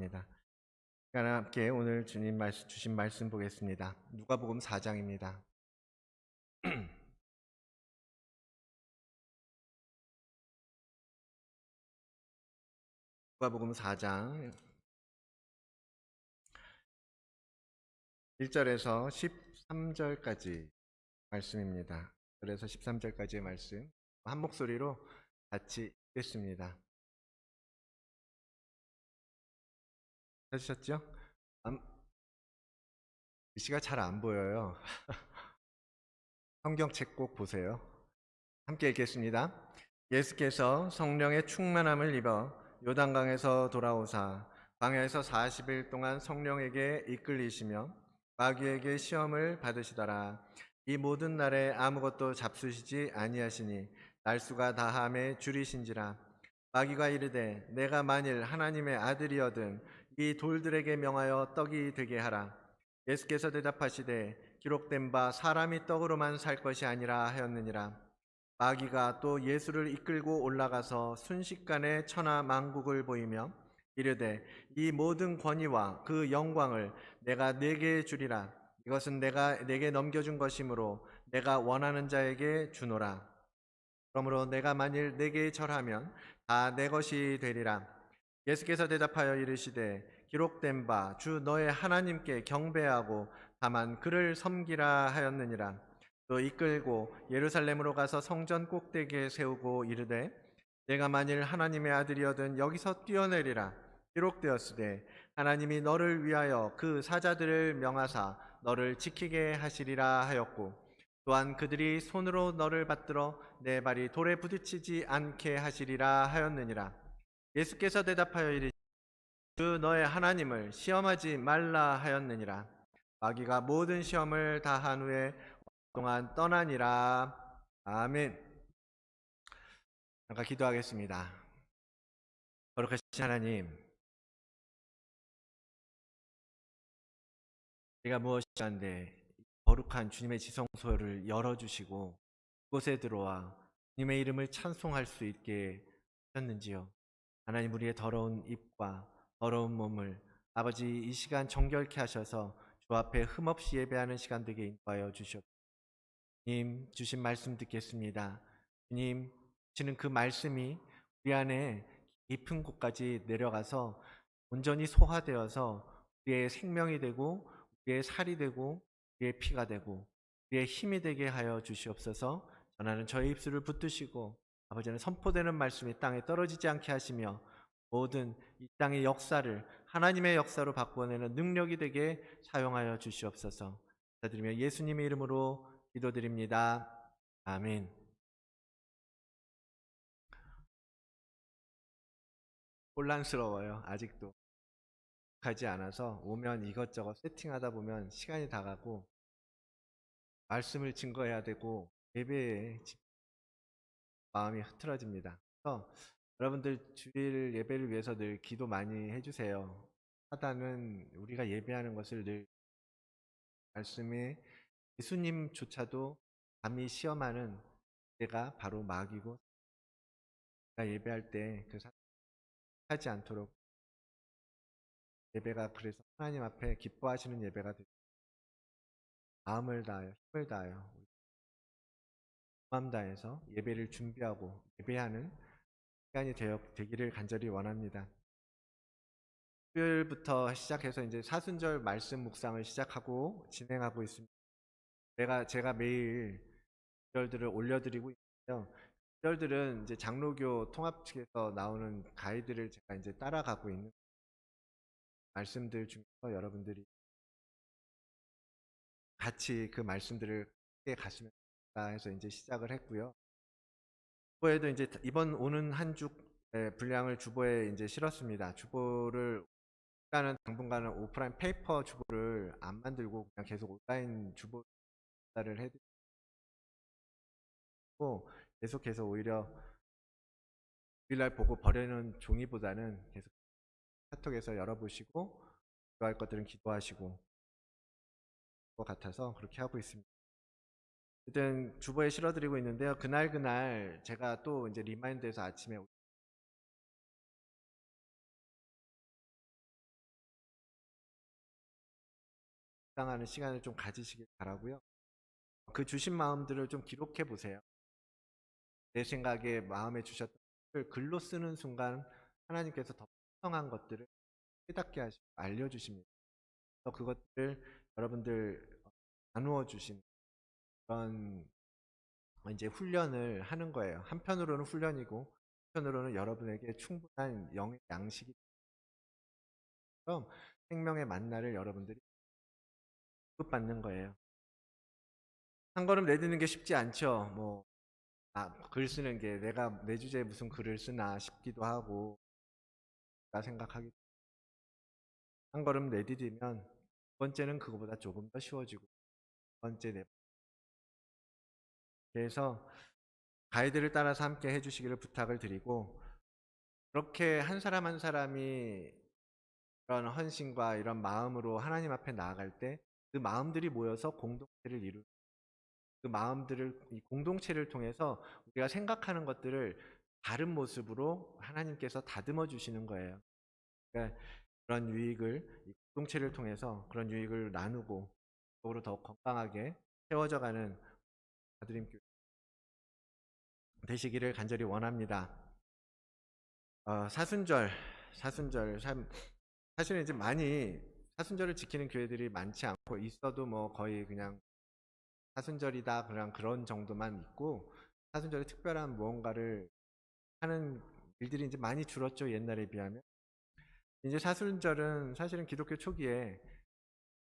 감사합니다. 하나 함께 오늘 주님 주신 말씀 보겠습니다. 누가복음 4장입니다. 누가복음 4장 1절에서 13절까지 말씀입니다. 1절에서 13절까지의 말씀 한 목소리로 같이 읽겠습니다. 찾으셨죠? 글씨가 잘 안 보여요. 성경책 꼭 보세요. 함께 읽겠습니다. 예수께서 성령의 충만함을 입어 요단강에서 돌아오사 광야에서 40일 동안 성령에게 이끌리시며 마귀에게 시험을 받으시더라. 이 모든 날에 아무것도 잡수시지 아니하시니 날수가 다함에 줄이신지라. 마귀가 이르되 내가 만일 하나님의 아들이거든 이 돌들에게 명하여 떡이 되게 하라. 예수께서 대답하시되 기록된 바 사람이 떡으로만 살 것이 아니라 하였느니라. 마귀가 또 예수를 이끌고 올라가서 순식간에 천하 만국을 보이며 이르되 이 모든 권위와 그 영광을 내가 네게 주리라. 이것은 내가 네게 넘겨준 것이므로 내가 원하는 자에게 주노라. 그러므로 내가 만일 네게 절하면 다 내 것이 되리라. 예수께서 대답하여 이르시되 기록된 바 주 너의 하나님께 경배하고 다만 그를 섬기라 하였느니라. 또 이끌고 예루살렘으로 가서 성전 꼭대기에 세우고 이르되 내가 만일 하나님의 아들이거든 여기서 뛰어내리라. 기록되었으되 하나님이 너를 위하여 그 사자들을 명하사 너를 지키게 하시리라 하였고 또한 그들이 손으로 너를 받들어 내 발이 돌에 부딪히지 않게 하시리라 하였느니라. 예수께서 대답하여 이르시되 주 너의 하나님을 시험하지 말라 하였느니라. 마귀가 모든 시험을 다한 후에 동안 떠나니라. 아멘. 잠깐 기도하겠습니다. 거룩하신 하나님, 우리가 무엇이한데 거룩한 주님의 지성소를 열어주시고 그곳에 들어와 주님의 이름을 찬송할 수 있게 하셨는지요. 하나님, 우리의 더러운 입과 더러운 몸을 아버지 이 시간 정결케 하셔서 주 앞에 흠없이 예배하는 시간 되게 인도하여 주시옵소서. 주님 주신 말씀 듣겠습니다. 주님 주시는 그 말씀이 우리 안에 깊은 곳까지 내려가서 온전히 소화되어서 우리의 생명이 되고 우리의 살이 되고 우리의 피가 되고 우리의 힘이 되게 하여 주시옵소서. 전하는 저의 입술을 붙드시고 아버지는 선포되는 말씀이 땅에 떨어지지 않게 하시며 모든 이 땅의 역사를 하나님의 역사로 바꾸어내는 능력이 되게 사용하여 주시옵소서. 감사드리며 예수님의 이름으로 기도드립니다. 아멘. 혼란스러워요. 아직도 가지 않아서 오면 이것저것 세팅하다 보면 시간이 다 가고 말씀을 증거해야 되고 예배에 마음이 흐트러집니다. 그래서 여러분들 주일 예배를 위해서 늘 기도 많이 해주세요. 사단은 우리가 예배하는 것을 늘 말씀에 예수님조차도 감히 시험하는 때가 바로 마귀고 우리가 예배할 때 그 하지 않도록 예배가 그래서 하나님 앞에 기뻐하시는 예배가 되고 마음을 다하여 힘을 다하여 마음 다해서 예배를 준비하고 예배하는 시간이 되기를 간절히 원합니다. 수요일부터 시작해서 이제 사순절 말씀 묵상을 시작하고 진행하고 있습니다. 제가 매일 구절들을 올려드리고 있는데요. 구절들은 이제 장로교 통합 측에서 나오는 가이드를 제가 이제 따라가고 있는 말씀들 중에서 여러분들이 같이 그 말씀들을 함께 갔으면 좋겠다 해서 이제 시작을 했고요. 주보에도 이제 이번 오는 한 주 분량을 주보에 이제 실었습니다. 주보를 당분간은 오프라인 페이퍼 주보를 안 만들고 그냥 계속 온라인 주보를 해드리고 계속해서 오히려 주일날 보고 버리는 종이보다는 계속 카톡에서 열어보시고 기도할 것들은 기도하시고 것 같아서 그렇게 하고 있습니다. 일단 주보에 실어드리고 있는데요. 그날 제가 또 이제 리마인드에서 아침에 묵상하는 시간을 좀 가지시길 바라고요. 그 주신 마음들을 좀 기록해 보세요. 내 생각에 마음에 주셨던 것을 글로 쓰는 순간 하나님께서 더 풍성한 것들을 깨닫게 하시고 알려주십니다. 그래서 그것들을 여러분들 나누어 주시는 그런 이제 훈련을 하는 거예요. 한편으로는 훈련이고 한편으로는 여러분에게 충분한 영의 양식이 되면 생명의 만나를 여러분들이 받는 거예요. 한 걸음 내딛는 게 쉽지 않죠. 글 쓰는 게 내가 내 주제에 무슨 글을 쓰나 싶기도 하고 나 생각하기 한 걸음 내디디면 두 번째는 그거보다 조금 더 쉬워지고 두 번째 네 그래서 가이드를 따라서 함께 해주시기를 부탁을 드리고 그렇게 한 사람 한 사람이 이런 헌신과 이런 마음으로 하나님 앞에 나아갈 때 그 마음들이 모여서 공동체를 이루 그 마음들을 이 공동체를 통해서 우리가 생각하는 것들을 다른 모습으로 하나님께서 다듬어 주시는 거예요. 그러니까 그런 유익을 이 공동체를 통해서 그런 유익을 나누고 적으로 더 건강하게 세워져가는 아드림 교회 되시기를 간절히 원합니다. 사순절 사실은 이제 많이 사순절을 지키는 교회들이 많지 않고 있어도 뭐 거의 그냥 사순절이다 그런 정도만 있고 사순절에 특별한 무언가를 하는 일들이 이제 많이 줄었죠. 옛날에 비하면. 이제 사순절은 사실은 기독교 초기에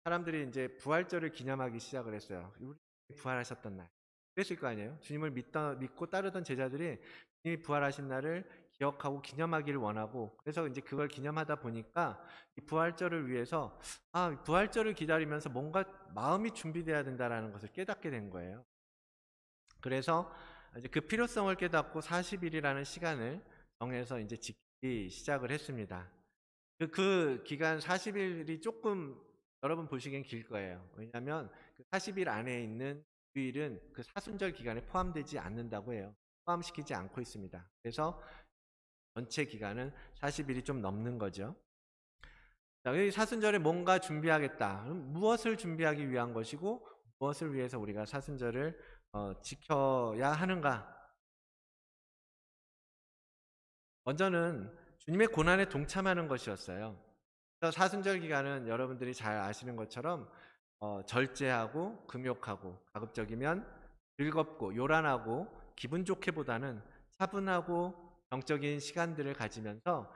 사람들이 이제 부활절을 기념하기 시작을 했어요. 우리 부활하셨던 날. 그랬을 거 아니에요. 주님을 믿고 따르던 제자들이 주님이 부활하신 날을 기억하고 기념하기를 원하고 그래서 이제 그걸 기념하다 보니까 이 부활절을 위해서 부활절을 기다리면서 뭔가 마음이 준비돼야 된다라는 것을 깨닫게 된 거예요. 그래서 이제 그 필요성을 깨닫고 40일이라는 시간을 정해서 이제 지키기 시작을 했습니다. 그 기간 40일이 조금 여러분 보시기엔 길 거예요. 왜냐하면 그 40일 안에 있는 주일은 그 사순절 기간에 포함되지 않는다고 해요. 포함시키지 않고 있습니다. 그래서 전체 기간은 40일이 좀 넘는 거죠. 자, 이 사순절에 뭔가 준비하겠다. 그럼 무엇을 준비하기 위한 것이고 무엇을 위해서 우리가 사순절을 지켜야 하는가? 먼저는 주님의 고난에 동참하는 것이었어요. 그래서 사순절 기간은 여러분들이 잘 아시는 것처럼 절제하고 금욕하고 가급적이면 즐겁고 요란하고 기분 좋게보다는 차분하고 영적인 시간들을 가지면서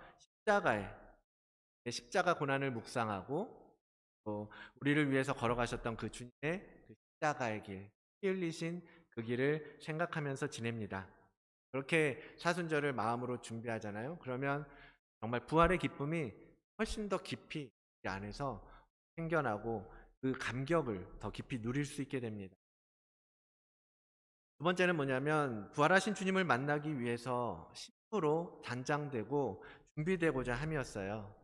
십자가 고난을 묵상하고 또 우리를 위해서 걸어가셨던 그 주님의 그 십자가의 길, 피 흘리신 그 길을 생각하면서 지냅니다. 그렇게 사순절을 마음으로 준비하잖아요. 그러면 정말 부활의 기쁨이 훨씬 더 깊이 이 안에서 생겨나고 그 감격을 더 깊이 누릴 수 있게 됩니다. 두 번째는 뭐냐면 부활하신 주님을 만나기 위해서 심부로 단장되고 준비되고자 함이었어요.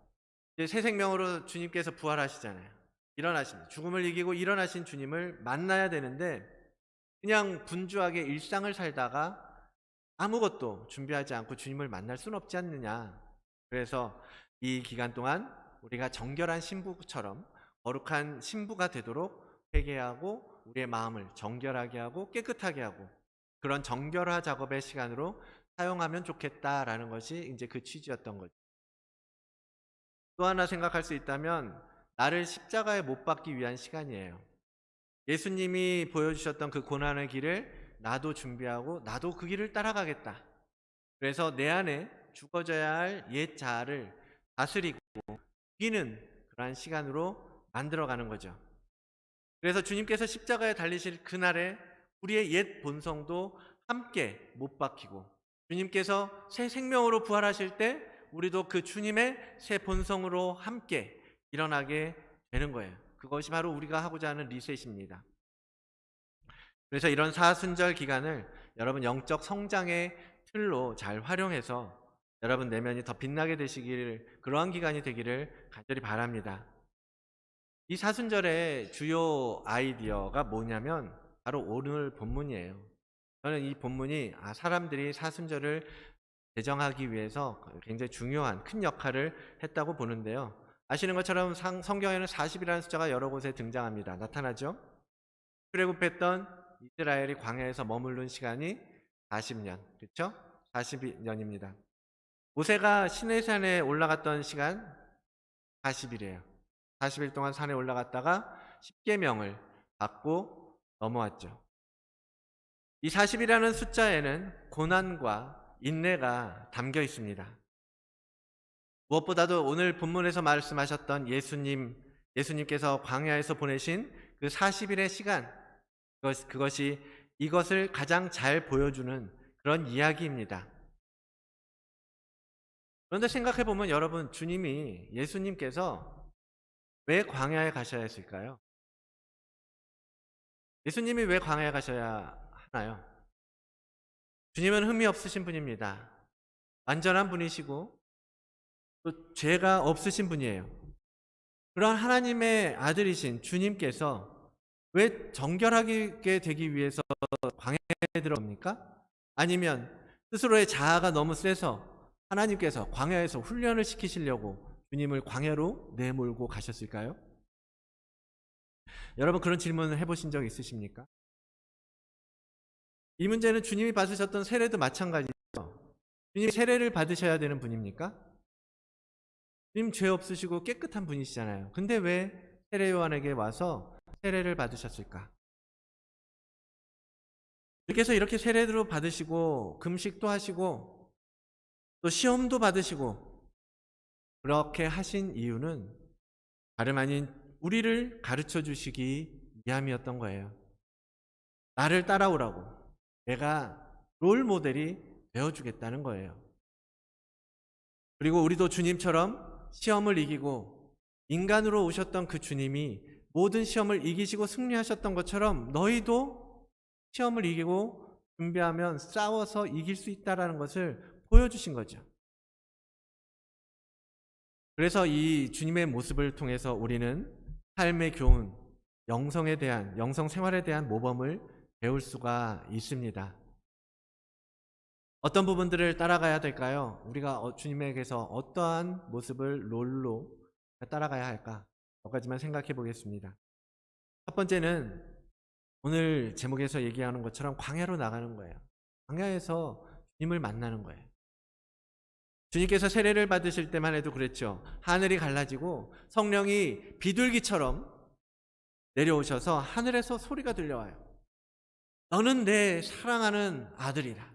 이제 새 생명으로 주님께서 부활하시잖아요. 일어나십니다. 죽음을 이기고 일어나신 주님을 만나야 되는데 그냥 분주하게 일상을 살다가 아무것도 준비하지 않고 주님을 만날 수는 없지 않느냐. 그래서 이 기간 동안 우리가 정결한 신부처럼 거룩한 신부가 되도록 회개하고 우리의 마음을 정결하게 하고 깨끗하게 하고 그런 정결화 작업의 시간으로 사용하면 좋겠다라는 것이 이제 그 취지였던 거죠. 또 하나 생각할 수 있다면 나를 십자가에 못 박기 위한 시간이에요. 예수님이 보여주셨던 그 고난의 길을 나도 준비하고 나도 그 길을 따라가겠다. 그래서 내 안에 죽어져야 할 옛 자아를 다스리고 죽이는 그러한 시간으로 만들어가는 거죠. 그래서 주님께서 십자가에 달리실 그날에 우리의 옛 본성도 함께 못 박히고 주님께서 새 생명으로 부활하실 때 우리도 그 주님의 새 본성으로 함께 일어나게 되는 거예요. 그것이 바로 우리가 하고자 하는 리셋입니다. 그래서 이런 사순절 기간을 여러분 영적 성장의 틀로 잘 활용해서 여러분 내면이 더 빛나게 되시기를 그러한 기간이 되기를 간절히 바랍니다. 이 사순절의 주요 아이디어가 뭐냐면 바로 오늘 본문이에요. 저는 이 본문이 사람들이 사순절을 제정하기 위해서 굉장히 중요한 큰 역할을 했다고 보는데요. 아시는 것처럼 성경에는 40이라는 숫자가 여러 곳에 등장합니다. 나타나죠? 출애굽했던 이스라엘이 광야에서 머무른 시간이 40년, 그렇죠? 40년입니다. 모세가 시내산에 올라갔던 시간 40일이에요. 40일 동안 산에 올라갔다가 십계명을 받고 넘어왔죠. 이 40이라는 숫자에는 고난과 인내가 담겨 있습니다. 무엇보다도 오늘 본문에서 말씀하셨던 예수님께서 광야에서 보내신 그 40일의 시간, 그것이 이것을 가장 잘 보여주는 그런 이야기입니다. 그런데 생각해 보면 여러분, 예수님께서 왜 광야에 가셔야 했을까요? 예수님이 왜 광야에 가셔야 하나요? 주님은 흠이 없으신 분입니다. 완전한 분이시고 또 죄가 없으신 분이에요. 그런 하나님의 아들이신 주님께서 왜 정결하게 되기 위해서 광야에 들어갑니까? 아니면 스스로의 자아가 너무 세서 하나님께서 광야에서 훈련을 시키시려고 주님을 광야로 내몰고 가셨을까요? 여러분, 그런 질문을 해보신 적 있으십니까? 이 문제는 주님이 받으셨던 세례도 마찬가지죠. 주님이 세례를 받으셔야 되는 분입니까? 주님 죄 없으시고 깨끗한 분이시잖아요. 근데 왜 세례 요한에게 와서 세례를 받으셨을까? 주께서 이렇게 세례도 받으시고 금식도 하시고 또 시험도 받으시고 그렇게 하신 이유는 다름 아닌 우리를 가르쳐 주시기 위함이었던 거예요. 나를 따라오라고, 내가 롤 모델이 되어주겠다는 거예요. 그리고 우리도 주님처럼 시험을 이기고 인간으로 오셨던 그 주님이 모든 시험을 이기시고 승리하셨던 것처럼 너희도 시험을 이기고 준비하면 싸워서 이길 수 있다는 것을 보여주신 거죠. 그래서 이 주님의 모습을 통해서 우리는 삶의 교훈, 영성 생활에 대한 모범을 배울 수가 있습니다. 어떤 부분들을 따라가야 될까요? 우리가 주님에게서 어떠한 모습을 롤로 따라가야 할까? 몇 가지만 생각해 보겠습니다. 첫 번째는 오늘 제목에서 얘기하는 것처럼 광야로 나가는 거예요. 광야에서 주님을 만나는 거예요. 주님께서 세례를 받으실 때만 해도 그랬죠. 하늘이 갈라지고 성령이 비둘기처럼 내려오셔서 하늘에서 소리가 들려와요. 너는 내 사랑하는 아들이라.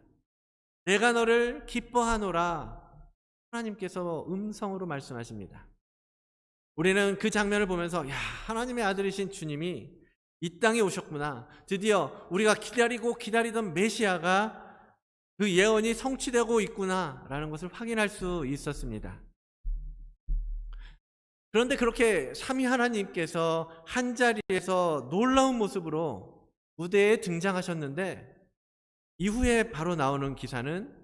내가 너를 기뻐하노라. 하나님께서 음성으로 말씀하십니다. 우리는 그 장면을 보면서 하나님의 아들이신 주님이 이 땅에 오셨구나. 드디어 우리가 기다리던 메시아가 그 예언이 성취되고 있구나라는 것을 확인할 수 있었습니다. 그런데 그렇게 삼위 하나님께서 한자리에서 놀라운 모습으로 무대에 등장하셨는데 이후에 바로 나오는 기사는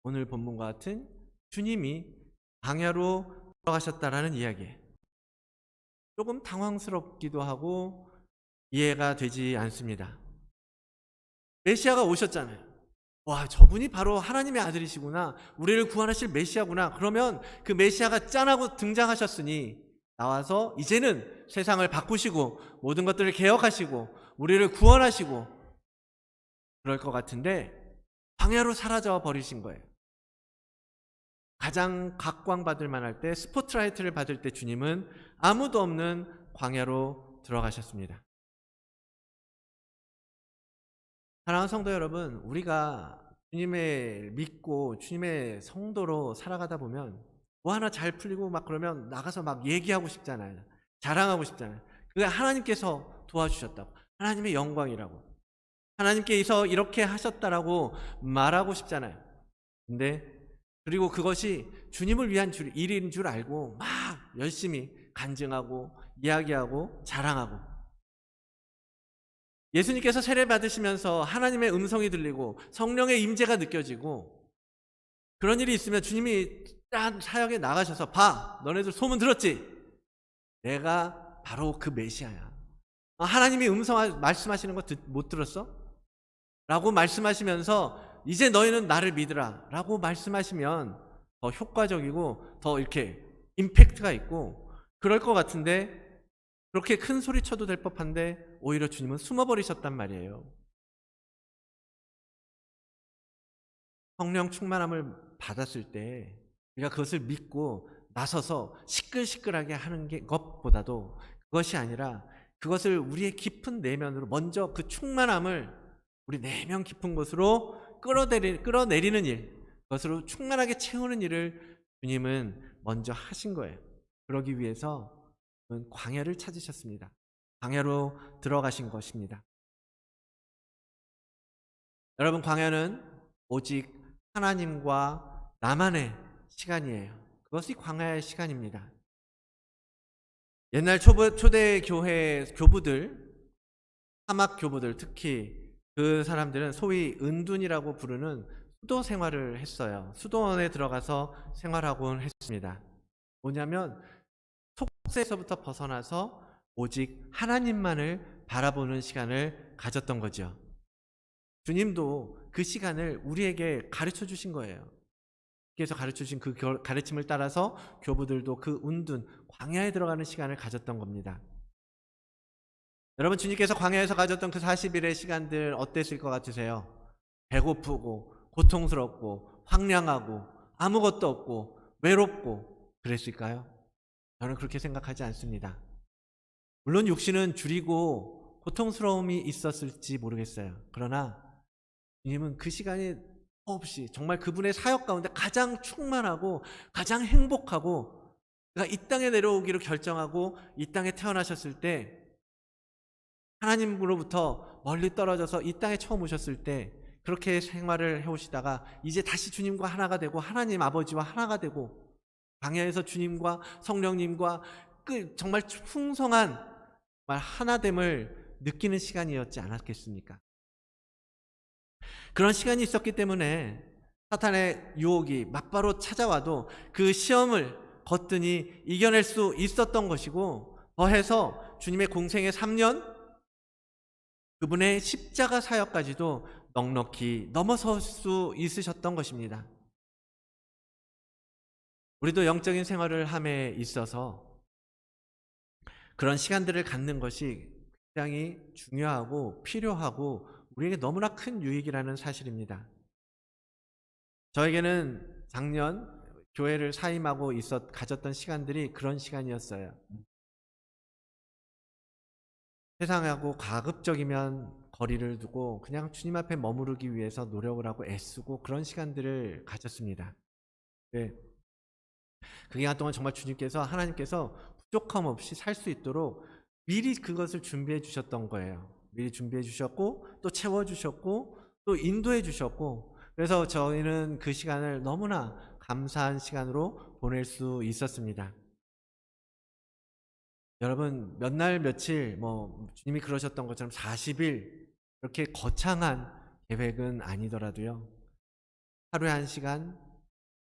오늘 본문과 같은 주님이 광야로 들어가셨다라는 이야기예요. 조금 당황스럽기도 하고 이해가 되지 않습니다. 메시아가 오셨잖아요. 와, 저분이 바로 하나님의 아들이시구나. 우리를 구원하실 메시아구나. 그러면 그 메시아가 짠하고 등장하셨으니 나와서 이제는 세상을 바꾸시고 모든 것들을 개혁하시고 우리를 구원하시고 그럴 것 같은데 광야로 사라져 버리신 거예요. 가장 각광받을 만할 때, 스포트라이트를 받을 때 주님은 아무도 없는 광야로 들어가셨습니다. 사랑하는 성도 여러분, 우리가 주님을 믿고 주님의 성도로 살아가다 보면 뭐 하나 잘 풀리고 막 그러면 나가서 막 얘기하고 싶잖아요. 자랑하고 싶잖아요. 그게 하나님께서 도와주셨다고, 하나님의 영광이라고, 하나님께서 이렇게 하셨다라고 말하고 싶잖아요. 근데 그리고 그것이 주님을 위한 일인 줄 알고 막 열심히 간증하고 이야기하고 자랑하고, 예수님께서 세례 받으시면서 하나님의 음성이 들리고 성령의 임재가 느껴지고 그런 일이 있으면 주님이 짠 사역에 나가셔서 봐, 너네들 소문 들었지? 내가 바로 그 메시아야. 하나님이 음성 말씀하시는 거 못 들었어? 라고 말씀하시면서 이제 너희는 나를 믿으라 라고 말씀하시면 더 효과적이고 더 이렇게 임팩트가 있고 그럴 것 같은데 그렇게 큰 소리 쳐도 될 법한데 오히려 주님은 숨어버리셨단 말이에요. 성령 충만함을 받았을 때 우리가 그것을 믿고 나서서 시끌시끌하게 하는 것보다도 그것이 아니라 그것을 우리의 깊은 내면으로 먼저 그 충만함을 우리 내면 깊은 곳으로 끌어내리는 일, 그것으로 충만하게 채우는 일을 주님은 먼저 하신 거예요. 그러기 위해서 광야를 찾으셨습니다. 광야로 들어가신 것입니다. 여러분, 광야는 오직 하나님과 나만의 시간이에요. 그것이 광야의 시간입니다. 옛날 초대 교회 교부들, 사막 교부들, 특히 그 사람들은 소위 은둔이라고 부르는 수도 생활을 했어요. 수도원에 들어가서 생활하곤 했습니다. 뭐냐면 속세에서부터 벗어나서 오직 하나님만을 바라보는 시간을 가졌던 거죠. 주님도 그 시간을 우리에게 가르쳐 주신 거예요. 그래서 가르쳐 주신 그 가르침을 따라서 교부들도 그 운둔, 광야에 들어가는 시간을 가졌던 겁니다. 여러분, 주님께서 광야에서 가졌던 그 40일의 시간들 어땠을 것 같으세요? 배고프고 고통스럽고 황량하고 아무것도 없고 외롭고 그랬을까요? 저는 그렇게 생각하지 않습니다. 물론 육신은 줄이고 고통스러움이 있었을지 모르겠어요. 그러나 주님은 그 시간이 없이 정말 그분의 사역 가운데 가장 충만하고 가장 행복하고, 그가 이 땅에 내려오기로 결정하고 이 땅에 태어나셨을 때, 하나님으로부터 멀리 떨어져서 이 땅에 처음 오셨을 때 그렇게 생활을 해오시다가 이제 다시 주님과 하나가 되고 하나님 아버지와 하나가 되고 광야에서 주님과 성령님과 그 정말 풍성한 하나됨을 느끼는 시간이었지 않았겠습니까? 그런 시간이 있었기 때문에 사탄의 유혹이 맞바로 찾아와도 그 시험을 거뜬히 이겨낼 수 있었던 것이고, 더해서 주님의 공생의 3년, 그분의 십자가 사역까지도 넉넉히 넘어설 수 있으셨던 것입니다. 우리도 영적인 생활을 함에 있어서 그런 시간들을 갖는 것이 굉장히 중요하고 필요하고 우리에게 너무나 큰 유익이라는 사실입니다. 저에게는 작년 교회를 사임하고 가졌던 시간들이 그런 시간이었어요. 세상하고 가급적이면 거리를 두고 그냥 주님 앞에 머무르기 위해서 노력을 하고 애쓰고 그런 시간들을 가졌습니다. 네. 그 기간 동안 정말 하나님께서 부족함 없이 살 수 있도록 미리 그것을 준비해 주셨던 거예요. 미리 준비해 주셨고 또 채워 주셨고 또 인도해 주셨고, 그래서 저희는 그 시간을 너무나 감사한 시간으로 보낼 수 있었습니다. 여러분, 몇 날 며칠 주님이 그러셨던 것처럼 40일 그렇게 거창한 계획은 아니더라도요, 하루에 1시간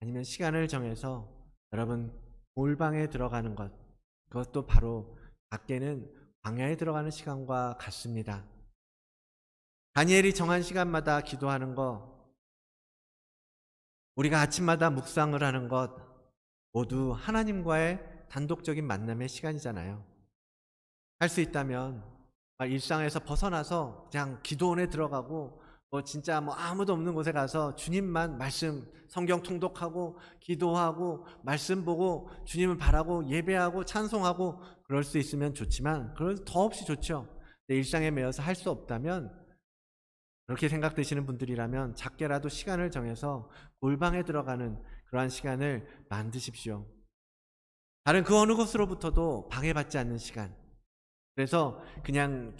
아니면 시간을 정해서 여러분 골방에 들어가는 것, 그것도 바로 밖에는 광야에 들어가는 시간과 같습니다. 다니엘이 정한 시간마다 기도하는 것, 우리가 아침마다 묵상을 하는 것, 모두 하나님과의 단독적인 만남의 시간이잖아요. 할 수 있다면 일상에서 벗어나서 그냥 기도원에 들어가고 진짜 아무도 없는 곳에 가서 주님만 성경 통독하고 기도하고 말씀 보고 주님을 바라고 예배하고 찬송하고 그럴 수 있으면 좋지만, 그럴 더 없이 좋죠. 내 일상에 매여서 할 수 없다면, 그렇게 생각되시는 분들이라면 작게라도 시간을 정해서 골방에 들어가는 그러한 시간을 만드십시오. 다른 그 어느 것으로부터도 방해받지 않는 시간, 그래서 그냥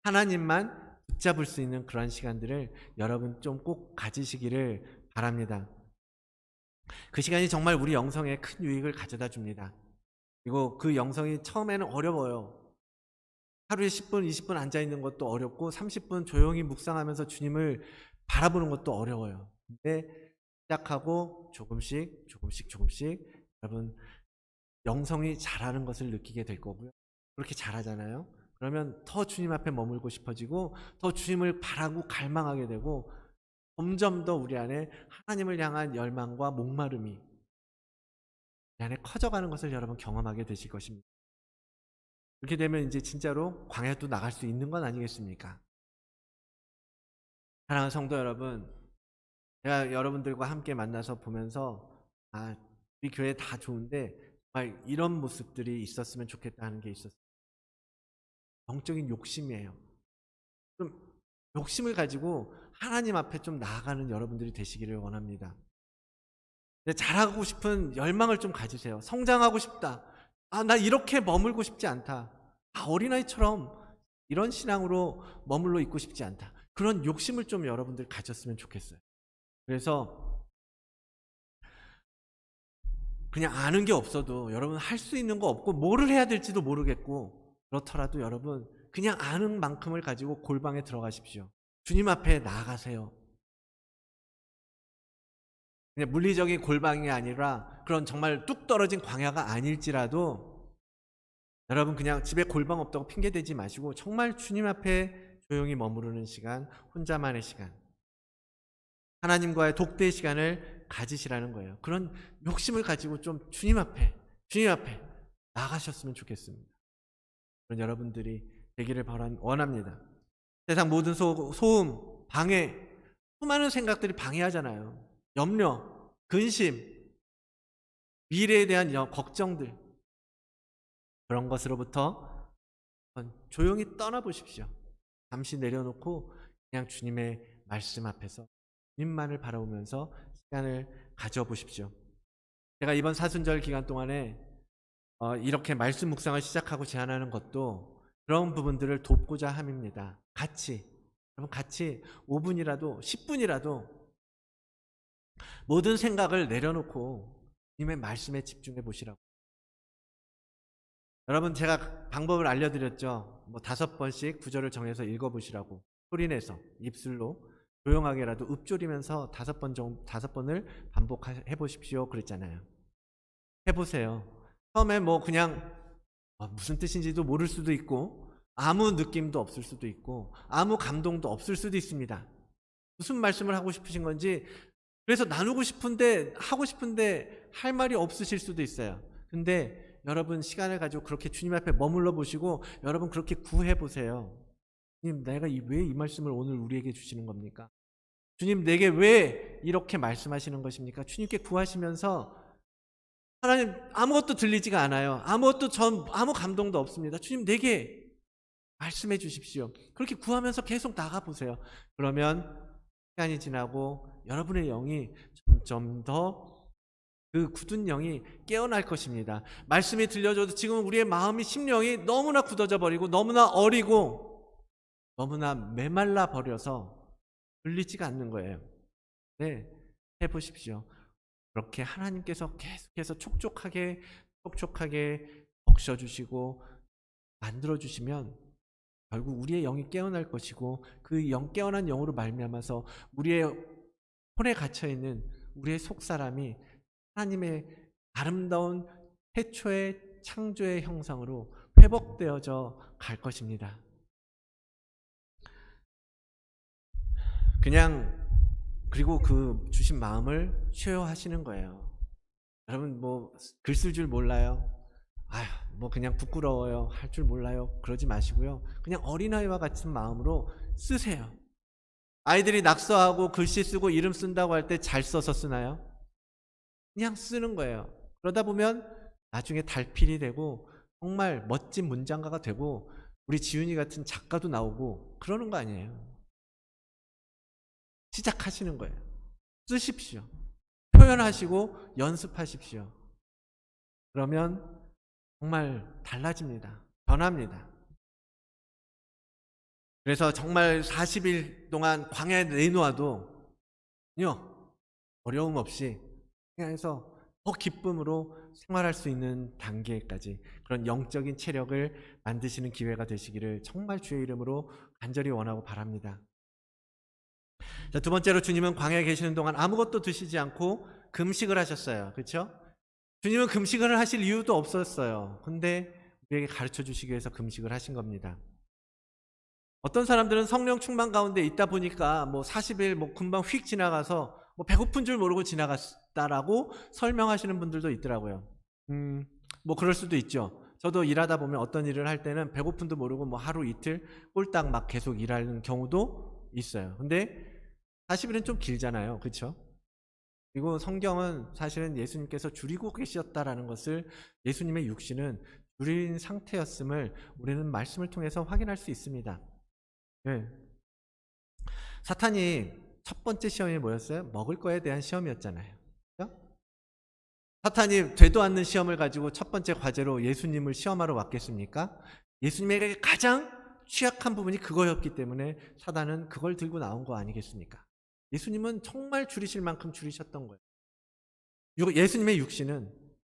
하나님만 붙잡을 수 있는 그런 시간들을 여러분 좀 꼭 가지시기를 바랍니다. 그 시간이 정말 우리 영성에 큰 유익을 가져다 줍니다. 그리고 그 영성이 처음에는 어려워요. 하루에 10분, 20분 앉아있는 것도 어렵고 30분 조용히 묵상하면서 주님을 바라보는 것도 어려워요. 근데 시작하고 조금씩 여러분 영성이 자라는 것을 느끼게 될 거고요. 그렇게 잘하잖아요. 그러면 더 주님 앞에 머물고 싶어지고 더 주님을 바라고 갈망하게 되고, 점점 더 우리 안에 하나님을 향한 열망과 목마름이 안에 커져가는 것을 여러분 경험하게 되실 것입니다. 그렇게 되면 이제 진짜로 광야도 나갈 수 있는 건 아니겠습니까? 사랑하는 성도 여러분, 제가 여러분들과 함께 만나서 보면서 우리 교회 다 좋은데 정말 이런 모습들이 있었으면 좋겠다 하는 게 있었어요. 영적인 욕심이에요. 좀 욕심을 가지고 하나님 앞에 좀 나아가는 여러분들이 되시기를 원합니다. 잘하고 싶은 열망을 좀 가지세요. 성장하고 싶다. 나 이렇게 머물고 싶지 않다. 어린아이처럼 이런 신앙으로 머물러 있고 싶지 않다. 그런 욕심을 좀 여러분들 가졌으면 좋겠어요. 그래서 그냥 아는 게 없어도 여러분 할 수 있는 거 없고 뭐를 해야 될지도 모르겠고 그렇더라도 여러분 그냥 아는 만큼을 가지고 골방에 들어가십시오. 주님 앞에 나아가세요. 그냥 물리적인 골방이 아니라 그런 정말 뚝 떨어진 광야가 아닐지라도 여러분 그냥 집에 골방 없다고 핑계대지 마시고 정말 주님 앞에 조용히 머무르는 시간, 혼자만의 시간, 하나님과의 독대의 시간을 가지시라는 거예요. 그런 욕심을 가지고 좀 주님 앞에 나가셨으면 좋겠습니다. 그런 여러분들이 되기를 원합니다. 세상 모든 소음, 방해, 수많은 생각들이 방해하잖아요. 염려, 근심, 미래에 대한 걱정들, 그런 것으로부터 조용히 떠나보십시오. 잠시 내려놓고 그냥 주님의 말씀 앞에서 주님만을 바라보면서 시간을 가져보십시오. 제가 이번 사순절 기간 동안에 이렇게 말씀 묵상을 시작하고 제안하는 것도 그런 부분들을 돕고자 함입니다. 여러분 같이 5분이라도 10분이라도 모든 생각을 내려놓고 주님의 말씀에 집중해 보시라고. 여러분 제가 방법을 알려드렸죠. 5번씩 구절을 정해서 읽어보시라고. 소리내서 입술로 조용하게라도 읊조리면서 5번을 반복해 보십시오 그랬잖아요. 해보세요. 처음에 그냥 무슨 뜻인지도 모를 수도 있고 아무 느낌도 없을 수도 있고 아무 감동도 없을 수도 있습니다. 무슨 말씀을 하고 싶으신 건지 그래서 나누고 싶은데 하고 싶은데 할 말이 없으실 수도 있어요. 근데 여러분 시간을 가지고 그렇게 주님 앞에 머물러 보시고 여러분 그렇게 구해 보세요. 주님, 내가 왜 이 말씀을 오늘 우리에게 주시는 겁니까? 주님, 내게 왜 이렇게 말씀하시는 것입니까? 주님께 구하시면서 하나님 아무것도 들리지가 않아요. 아무 감동도 없습니다. 주님, 내게 말씀해 주십시오. 그렇게 구하면서 계속 나가보세요. 그러면 시간이 지나고 여러분의 영이 점점 더 그 굳은 영이 깨어날 것입니다. 말씀이 들려줘도 지금 우리의 마음이 심령이 너무나 굳어져 버리고 너무나 어리고 너무나 메말라 버려서 들리지가 않는 거예요. 네, 해보십시오. 그렇게 하나님께서 계속해서 촉촉하게 적셔주시고 만들어주시면 결국 우리의 영이 깨어날 것이고 그 깨어난 영으로 말미암아서 우리의 혼에 갇혀있는 우리의 속사람이 하나님의 아름다운 태초의 창조의 형상으로 회복되어져 갈 것입니다. 그리고 그 주신 마음을 쉐어하시는 거예요. 여러분 글 쓸 줄 몰라요? 그냥 부끄러워요. 할 줄 몰라요. 그러지 마시고요. 그냥 어린아이와 같은 마음으로 쓰세요. 아이들이 낙서하고 글씨 쓰고 이름 쓴다고 할 때 잘 써서 쓰나요? 그냥 쓰는 거예요. 그러다 보면 나중에 달필이 되고 정말 멋진 문장가가 되고 우리 지훈이 같은 작가도 나오고 그러는 거 아니에요. 시작하시는 거예요. 쓰십시오. 표현하시고 연습하십시오. 그러면 정말 달라집니다. 변합니다. 그래서 정말 40일 동안 광야에 내놓아도 어려움 없이 그냥 해서 더 기쁨으로 생활할 수 있는 단계까지 그런 영적인 체력을 만드시는 기회가 되시기를 정말 주의 이름으로 간절히 원하고 바랍니다. 자, 두 번째로 주님은 광야에 계시는 동안 아무것도 드시지 않고 금식을 하셨어요. 그렇죠? 주님은 금식을 하실 이유도 없었어요. 근데 우리에게 가르쳐 주시기 위해서 금식을 하신 겁니다. 어떤 사람들은 성령 충만 가운데 있다 보니까 40일 금방 휙 지나가서 배고픈 줄 모르고 지나갔다라고 설명하시는 분들도 있더라고요. 뭐 그럴 수도 있죠. 저도 일하다 보면 어떤 일을 할 때는 배고픔도 모르고 뭐 하루 이틀 꼴딱 막 계속 일하는 경우도 있어요. 근데 40일은 좀 길잖아요. 그렇죠? 그리고 성경은 사실은 예수님께서 줄이고 계셨다라는 것을, 예수님의 육신은 줄인 상태였음을 우리는 말씀을 통해서 확인할 수 있습니다. 네. 사탄이 첫 번째 시험이 뭐였어요? 먹을 거에 대한 시험이었잖아요. 그렇죠? 사탄이 되도 않는 시험을 가지고 첫 번째 과제로 예수님을 시험하러 왔겠습니까? 예수님에게 가장 취약한 부분이 그거였기 때문에 사탄은 그걸 들고 나온 거 아니겠습니까? 예수님은 정말 줄이실 만큼 줄이셨던 거예요. 예수님의 육신은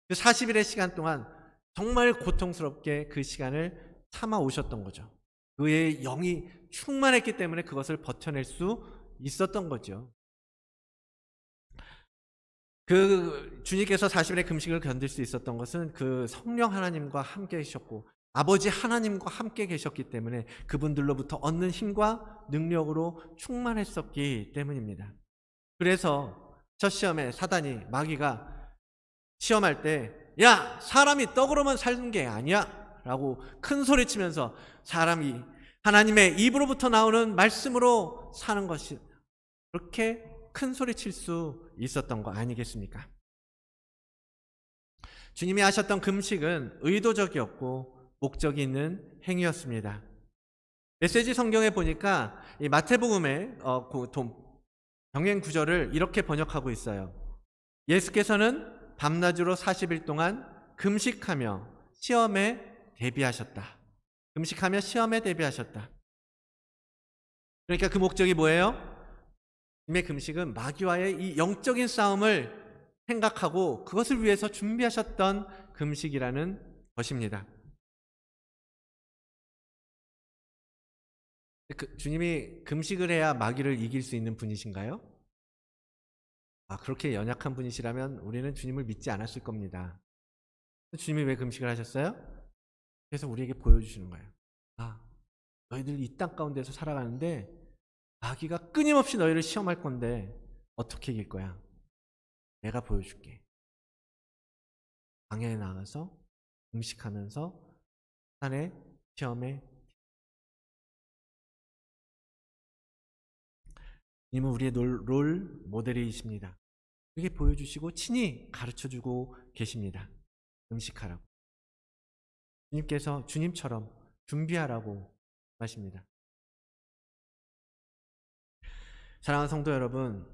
그 40일의 시간 동안 정말 고통스럽게 그 시간을 참아 오셨던 거죠. 그의 영이 충만했기 때문에 그것을 버텨낼 수 있었던 거죠. 그 주님께서 40일의 금식을 견딜 수 있었던 것은 그 성령 하나님과 함께 계셨고 아버지 하나님과 함께 계셨기 때문에 그분들로부터 얻는 힘과 능력으로 충만했었기 때문입니다. 그래서 첫 시험에 사단이, 마귀가 시험할 때 야, 사람이 떡으로만 사는 게 아니야 라고 큰 소리치면서 사람이 하나님의 입으로부터 나오는 말씀으로 사는 것이, 그렇게 큰 소리칠 수 있었던 거 아니겠습니까? 주님이 하셨던 금식은 의도적이었고 목적이 있는 행위였습니다. 메시지 성경에 보니까 이 마태복음의 병행 구절을 이렇게 번역하고 있어요. 예수께서는 밤낮으로 40일 동안 금식하며 시험에 대비하셨다. 금식하며 시험에 대비하셨다. 그러니까 그 목적이 뭐예요? 주님의 금식은 마귀와의 이 영적인 싸움을 생각하고 그것을 위해서 준비하셨던 금식이라는 것입니다. 주님이 금식을 해야 마귀를 이길 수 있는 분이신가요? 그렇게 연약한 분이시라면 우리는 주님을 믿지 않았을 겁니다. 주님이 왜 금식을 하셨어요? 그래서 우리에게 보여주시는 거예요. 너희들 이 땅 가운데서 살아가는데 마귀가 끊임없이 너희를 시험할 건데 어떻게 이길 거야? 내가 보여줄게. 방에 나가서 금식하면서 사탄의 시험에, 주님은 우리의 롤 모델이십니다. 그렇게 보여주시고 친히 가르쳐주고 계십니다. 금식하라고. 주님께서 주님처럼 준비하라고 하십니다. 사랑하는 성도 여러분,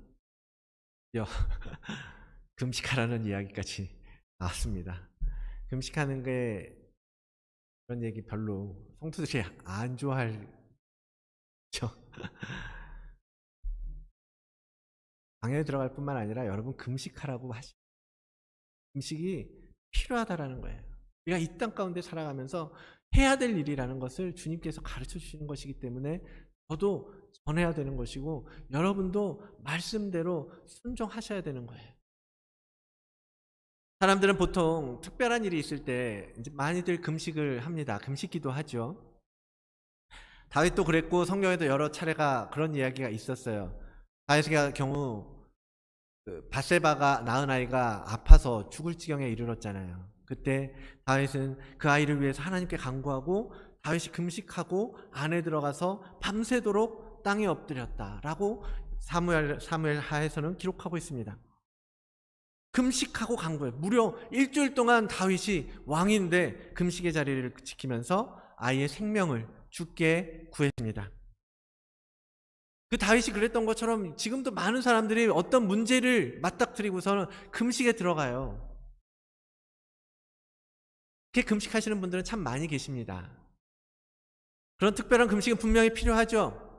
금식하라는 이야기까지 나왔습니다. 금식하는 게, 그런 얘기 별로 성도들이 안 좋아하죠. 방에 들어갈 뿐만 아니라 여러분 금식하라고 하시죠. 금식이 필요하다라는 거예요. 우리가 이 땅 가운데 살아가면서 해야 될 일이라는 것을 주님께서 가르쳐 주시는 것이기 때문에 저도 전해야 되는 것이고 여러분도 말씀대로 순종하셔야 되는 거예요. 사람들은 보통 특별한 일이 있을 때 이제 많이들 금식을 합니다. 금식기도 하죠. 다윗도 그랬고 성경에도 여러 차례가 그런 이야기가 있었어요. 다윗의 경우 밧세바가 낳은 아이가 아파서 죽을 지경에 이르렀잖아요. 그때 다윗은 그 아이를 위해서 하나님께 간구하고 다윗이 금식하고 안에 들어가서 밤새도록 땅에 엎드렸다라고 사무엘 하에서는 기록하고 있습니다. 금식하고 간구해요. 무려 일주일 동안 다윗이 왕인데 금식의 자리를 지키면서 아이의 생명을 주께 구했습니다. 그 다윗이 그랬던 것처럼 지금도 많은 사람들이 어떤 문제를 맞닥뜨리고서는 금식에 들어가요. 그렇게 금식하시는 분들은 참 많이 계십니다. 그런 특별한 금식은 분명히 필요하죠.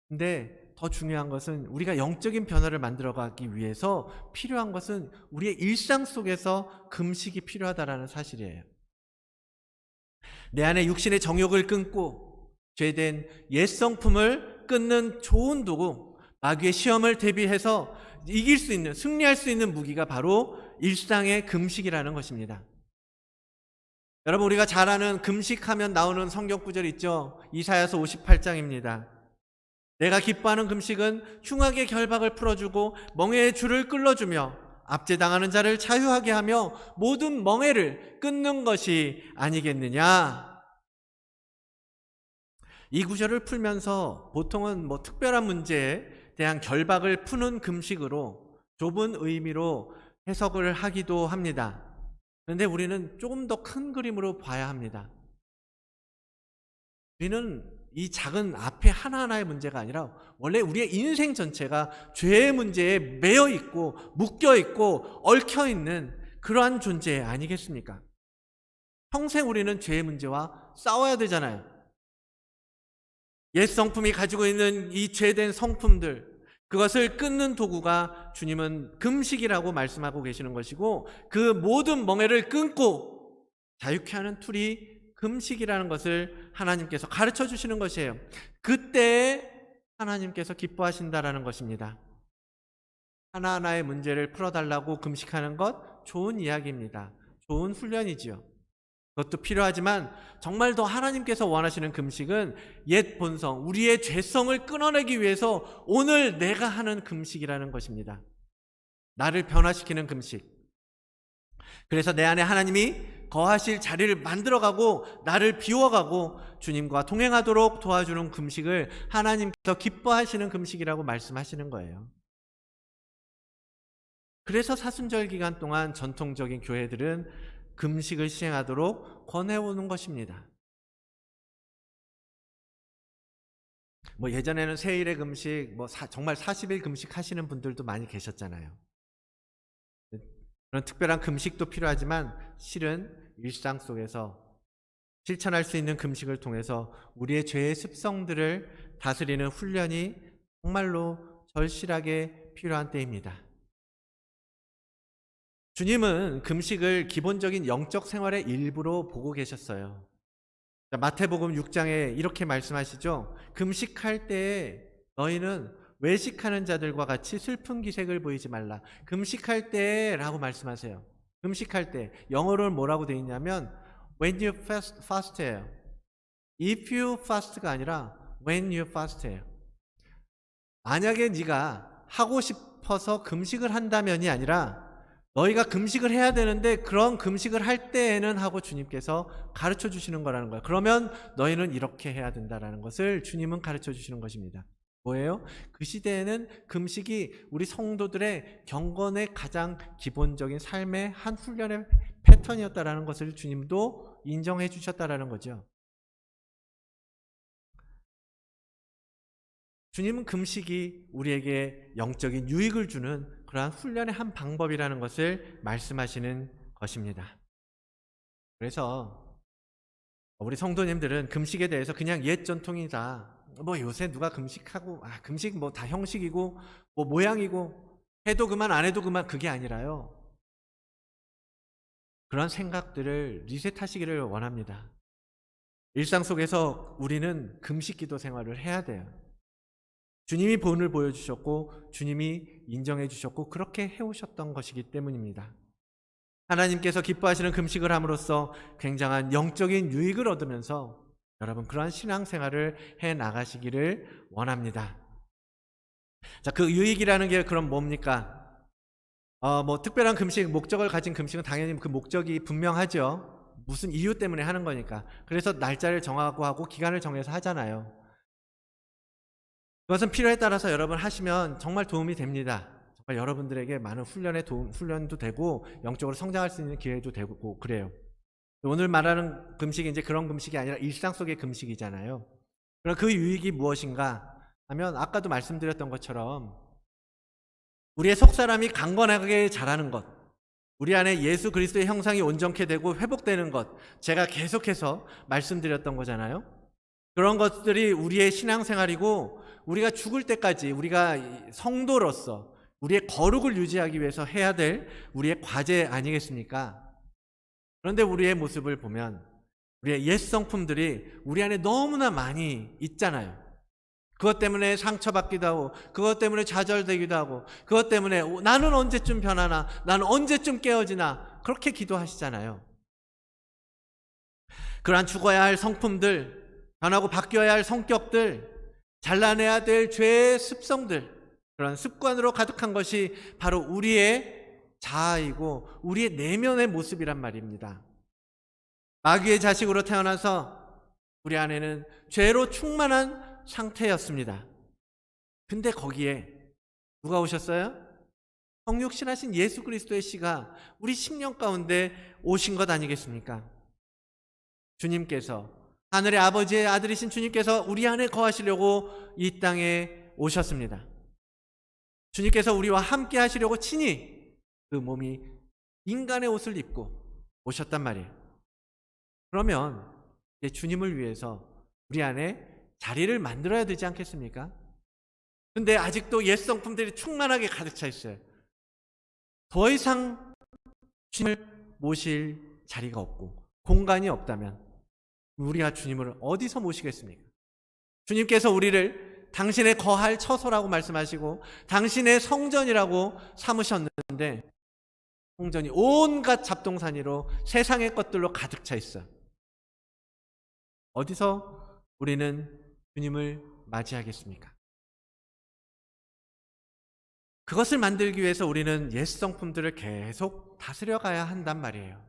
근데 더 중요한 것은 우리가 영적인 변화를 만들어가기 위해서 필요한 것은 우리의 일상 속에서 금식이 필요하다는 사실이에요. 내 안에 육신의 정욕을 끊고 죄된 옛성품을 끊는 좋은 도구, 마귀의 시험을 대비해서 이길 수 있는, 승리할 수 있는 무기가 바로 일상의 금식이라는 것입니다. 여러분, 우리가 잘 아는 금식하면 나오는 성경 구절 있죠? 이사야서 58장입니다. 내가 기뻐하는 금식은 흉악의 결박을 풀어주고 멍에의 줄을 끌어주며 압제당하는 자를 자유하게 하며 모든 멍에를 끊는 것이 아니겠느냐. 이 구절을 풀면서 보통은 특별한 문제에 대한 결박을 푸는 금식으로 좁은 의미로 해석을 하기도 합니다. 그런데 우리는 조금 더 큰 그림으로 봐야 합니다. 우리는 이 작은 앞에 하나하나의 문제가 아니라 원래 우리의 인생 전체가 죄의 문제에 매여 있고 묶여 있고 얽혀 있는 그러한 존재 아니겠습니까? 평생 우리는 죄의 문제와 싸워야 되잖아요. 옛 성품이 가지고 있는 이 죄된 성품들, 그것을 끊는 도구가 주님은 금식이라고 말씀하고 계시는 것이고, 그 모든 멍에를 끊고 자유케 하는 툴이 금식이라는 것을 하나님께서 가르쳐 주시는 것이에요. 그때 하나님께서 기뻐하신다라는 것입니다. 하나하나의 문제를 풀어달라고 금식하는 것 좋은 이야기입니다. 좋은 훈련이지요. 그것도 필요하지만 정말 더 하나님께서 원하시는 금식은 옛 본성, 우리의 죄성을 끊어내기 위해서 오늘 내가 하는 금식이라는 것입니다. 나를 변화시키는 금식. 그래서 내 안에 하나님이 거하실 자리를 만들어가고 나를 비워가고 주님과 동행하도록 도와주는 금식을 하나님께서 기뻐하시는 금식이라고 말씀하시는 거예요. 그래서 사순절 기간 동안 전통적인 교회들은 금식을 시행하도록 권해오는 것입니다. 예전에는 세일의 금식, 정말 40일 금식 하시는 분들도 많이 계셨잖아요. 그런 특별한 금식도 필요하지만 실은 일상 속에서 실천할 수 있는 금식을 통해서 우리의 죄의 습성들을 다스리는 훈련이 정말로 절실하게 필요한 때입니다. 주님은 금식을 기본적인 영적 생활의 일부로 보고 계셨어요. 마태복음 6장에 이렇게 말씀하시죠. 금식할 때에 너희는 외식하는 자들과 같이 슬픈 기색을 보이지 말라. 금식할 때라고 말씀하세요. 금식할 때. 영어로는 뭐라고 되어 있냐면 when you fast예요. if you fast가 아니라 when you fast예요. 만약에 네가 하고 싶어서 금식을 한다면이 아니라 너희가 금식을 해야 되는데 그런 금식을 할 때에는 하고 주님께서 가르쳐 주시는 거라는 거예요. 그러면 너희는 이렇게 해야 된다라는 것을 주님은 가르쳐 주시는 것입니다. 뭐예요? 그 시대에는 금식이 우리 성도들의 경건의 가장 기본적인 삶의 한 훈련의 패턴이었다라는 것을 주님도 인정해 주셨다라는 거죠. 주님은 금식이 우리에게 영적인 유익을 주는 그러한 훈련의 한 방법이라는 것을 말씀하시는 것입니다. 그래서 우리 성도님들은 금식에 대해서 그냥 옛 전통이다. 요새 누가 금식하고 금식 다 형식이고 모양이고 해도 그만 안 해도 그만, 그게 아니라요. 그런 생각들을 리셋하시기를 원합니다. 일상 속에서 우리는 금식 기도 생활을 해야 돼요. 주님이 본을 보여주셨고 주님이 인정해 주셨고 그렇게 해오셨던 것이기 때문입니다. 하나님께서 기뻐하시는 금식을 함으로써 굉장한 영적인 유익을 얻으면서 여러분 그러한 신앙생활을 해나가시기를 원합니다. 자, 그 유익이라는 게 그럼 뭡니까? 특별한 금식, 목적을 가진 금식은 당연히 그 목적이 분명하죠. 무슨 이유 때문에 하는 거니까. 그래서 날짜를 정하고 하고 기간을 정해서 하잖아요. 그것은 필요에 따라서 여러분 하시면 정말 도움이 됩니다. 정말 여러분들에게 많은 훈련도 되고 영적으로 성장할 수 있는 기회도 되고 그래요. 오늘 말하는 금식이 이제 그런 금식이 아니라 일상 속의 금식이잖아요. 그럼 그 유익이 무엇인가 하면 아까도 말씀드렸던 것처럼 우리의 속사람이 강건하게 자라는 것, 우리 안에 예수 그리스도의 형상이 온전케 되고 회복되는 것, 제가 계속해서 말씀드렸던 거잖아요. 그런 것들이 우리의 신앙생활이고 우리가 죽을 때까지 우리가 성도로서 우리의 거룩을 유지하기 위해서 해야 될 우리의 과제 아니겠습니까? 그런데 우리의 모습을 보면 우리의 옛 성품들이 우리 안에 너무나 많이 있잖아요. 그것 때문에 상처받기도 하고 그것 때문에 좌절되기도 하고 그것 때문에 나는 언제쯤 변하나, 나는 언제쯤 깨어지나 그렇게 기도하시잖아요. 그러한 죽어야 할 성품들, 변하고 바뀌어야 할 성격들, 잘라내야 될 죄의 습성들, 그런 습관으로 가득한 것이 바로 우리의 자아이고 우리의 내면의 모습이란 말입니다. 마귀의 자식으로 태어나서 우리 안에는 죄로 충만한 상태였습니다. 근데 거기에 누가 오셨어요? 성육신하신 예수 그리스도의 씨가 우리 심령 가운데 오신 것 아니겠습니까? 주님께서, 하늘의 아버지의 아들이신 주님께서 우리 안에 거하시려고 이 땅에 오셨습니다. 주님께서 우리와 함께 하시려고 친히 그 몸이 인간의 옷을 입고 오셨단 말이에요. 그러면 이제 주님을 위해서 우리 안에 자리를 만들어야 되지 않겠습니까? 근데 아직도 옛 성품들이 충만하게 가득 차 있어요. 더 이상 주님을 모실 자리가 없고 공간이 없다면 우리가 주님을 어디서 모시겠습니까? 주님께서 우리를 당신의 거할 처소라고 말씀하시고 당신의 성전이라고 삼으셨는데 성전이 온갖 잡동사니로 세상의 것들로 가득 차 있어요. 어디서 우리는 주님을 맞이하겠습니까? 그것을 만들기 위해서 우리는 옛 성품들을 계속 다스려 가야 한단 말이에요.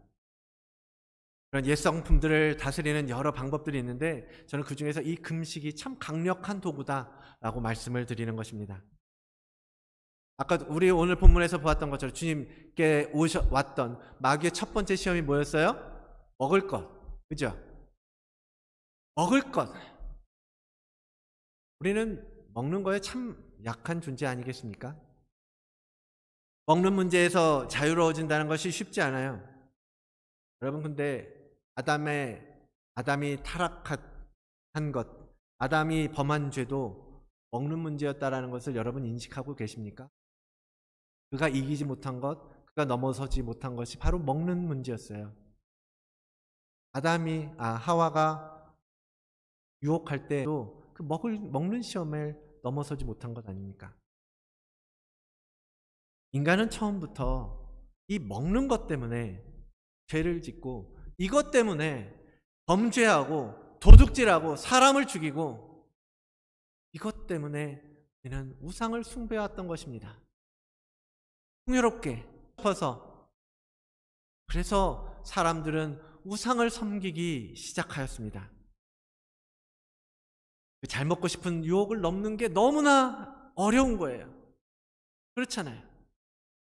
그런 옛 성품들을 다스리는 여러 방법들이 있는데 저는 그 중에서 이 금식이 참 강력한 도구다라고 말씀을 드리는 것입니다. 아까 우리 오늘 본문에서 보았던 것처럼 주님께 왔던 마귀의 첫 번째 시험이 뭐였어요? 먹을 것. 그죠? 먹을 것. 우리는 먹는 거에 참 약한 존재 아니겠습니까? 먹는 문제에서 자유로워진다는 것이 쉽지 않아요. 여러분, 근데 아담이 타락한 것, 아담이 범한 죄도 먹는 문제였다라는 것을 여러분 인식하고 계십니까? 그가 이기지 못한 것, 그가 넘어서지 못한 것이 바로 먹는 문제였어요. 하와가 유혹할 때도 그 먹는 시험을 넘어서지 못한 것 아닙니까? 인간은 처음부터 이 먹는 것 때문에 죄를 짓고 이것 때문에 범죄하고 도둑질하고 사람을 죽이고 이것 때문에 우리는 우상을 숭배해왔던 것입니다. 풍요롭게 싶어서 그래서 사람들은 우상을 섬기기 시작하였습니다. 잘 먹고 싶은 유혹을 넘는 게 너무나 어려운 거예요. 그렇잖아요.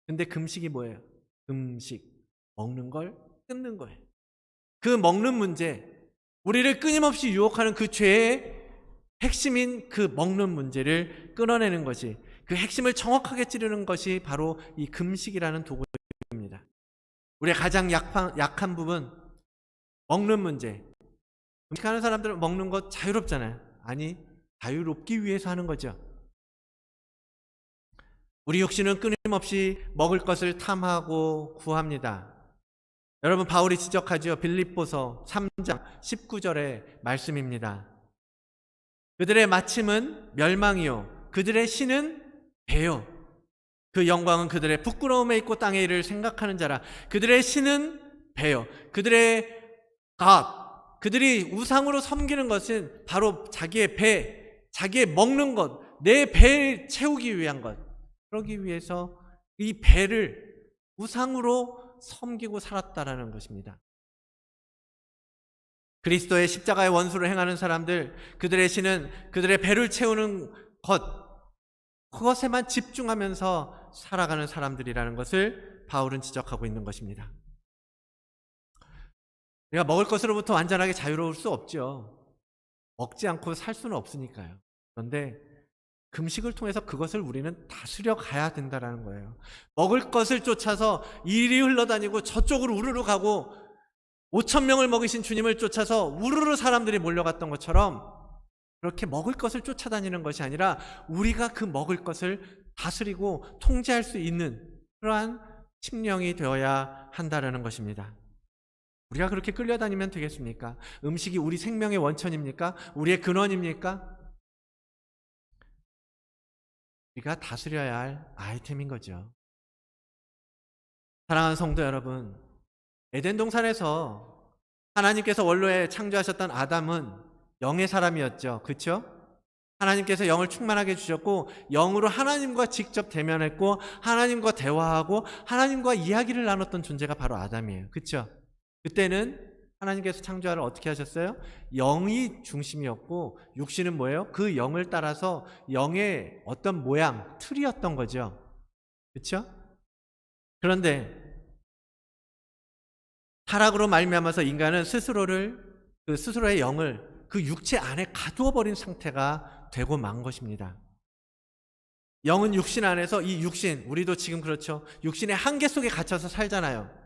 근데 금식이 뭐예요? 금식, 먹는 걸 끊는 거예요. 그 먹는 문제, 우리를 끊임없이 유혹하는 그 죄의 핵심인 그 먹는 문제를 끊어내는 것이, 그 핵심을 정확하게 찌르는 것이 바로 이 금식이라는 도구입니다. 우리의 가장 약한 부분, 먹는 문제. 금식하는 사람들은 먹는 것 자유롭잖아요. 아니, 자유롭기 위해서 하는 거죠. 우리 육신은 끊임없이 먹을 것을 탐하고 구합니다. 여러분, 바울이 지적하죠. 빌립보서 3장 19절의 말씀입니다. 그들의 마침은 멸망이요 그들의 신은 배요 그 영광은 그들의 부끄러움에 있고 땅의 일을 생각하는 자라. 그들의 신은 배요. 그들의 그들이 우상으로 섬기는 것은 바로 자기의 배, 자기의 먹는 것, 내 배를 채우기 위한 것. 그러기 위해서 이 배를 우상으로 섬기고 살았다라는 것입니다. 그리스도의 십자가의 원수를 행하는 사람들, 그들의 신은 그들의 배를 채우는 것, 그것에만 집중하면서 살아가는 사람들이라는 것을 바울은 지적하고 있는 것입니다. 우리가 먹을 것으로부터 완전하게 자유로울 수 없죠. 먹지 않고 살 수는 없으니까요. 그런데 금식을 통해서 그것을 우리는 다스려 가야 된다는 거예요. 먹을 것을 쫓아서 이리 흘러다니고 저쪽으로 우르르 가고 5,000명을 먹이신 주님을 쫓아서 우르르 사람들이 몰려갔던 것처럼 그렇게 먹을 것을 쫓아다니는 것이 아니라 우리가 그 먹을 것을 다스리고 통제할 수 있는 그러한 심령이 되어야 한다는 것입니다. 우리가 그렇게 끌려다니면 되겠습니까? 음식이 우리 생명의 원천입니까? 우리의 근원입니까? 우리가 다스려야 할 아이템인 거죠. 사랑하는 성도 여러분, 에덴 동산에서 하나님께서 원로에 창조하셨던 아담은 영의 사람이었죠. 그렇죠? 하나님께서 영을 충만하게 주셨고 영으로 하나님과 직접 대면했고 하나님과 대화하고 하나님과 이야기를 나눴던 존재가 바로 아담이에요. 그렇죠? 그때는 하나님께서 창조하를 어떻게 하셨어요? 영이 중심이었고 육신은 뭐예요? 그 영을 따라서 영의 어떤 모양, 틀이었던 거죠. 그렇죠? 그런데 타락으로 말미암아서 인간은 스스로의 영을 그 육체 안에 가두어 버린 상태가 되고 만 것입니다. 영은 육신 안에서 이 육신, 우리도 지금 그렇죠. 육신의 한계 속에 갇혀서 살잖아요.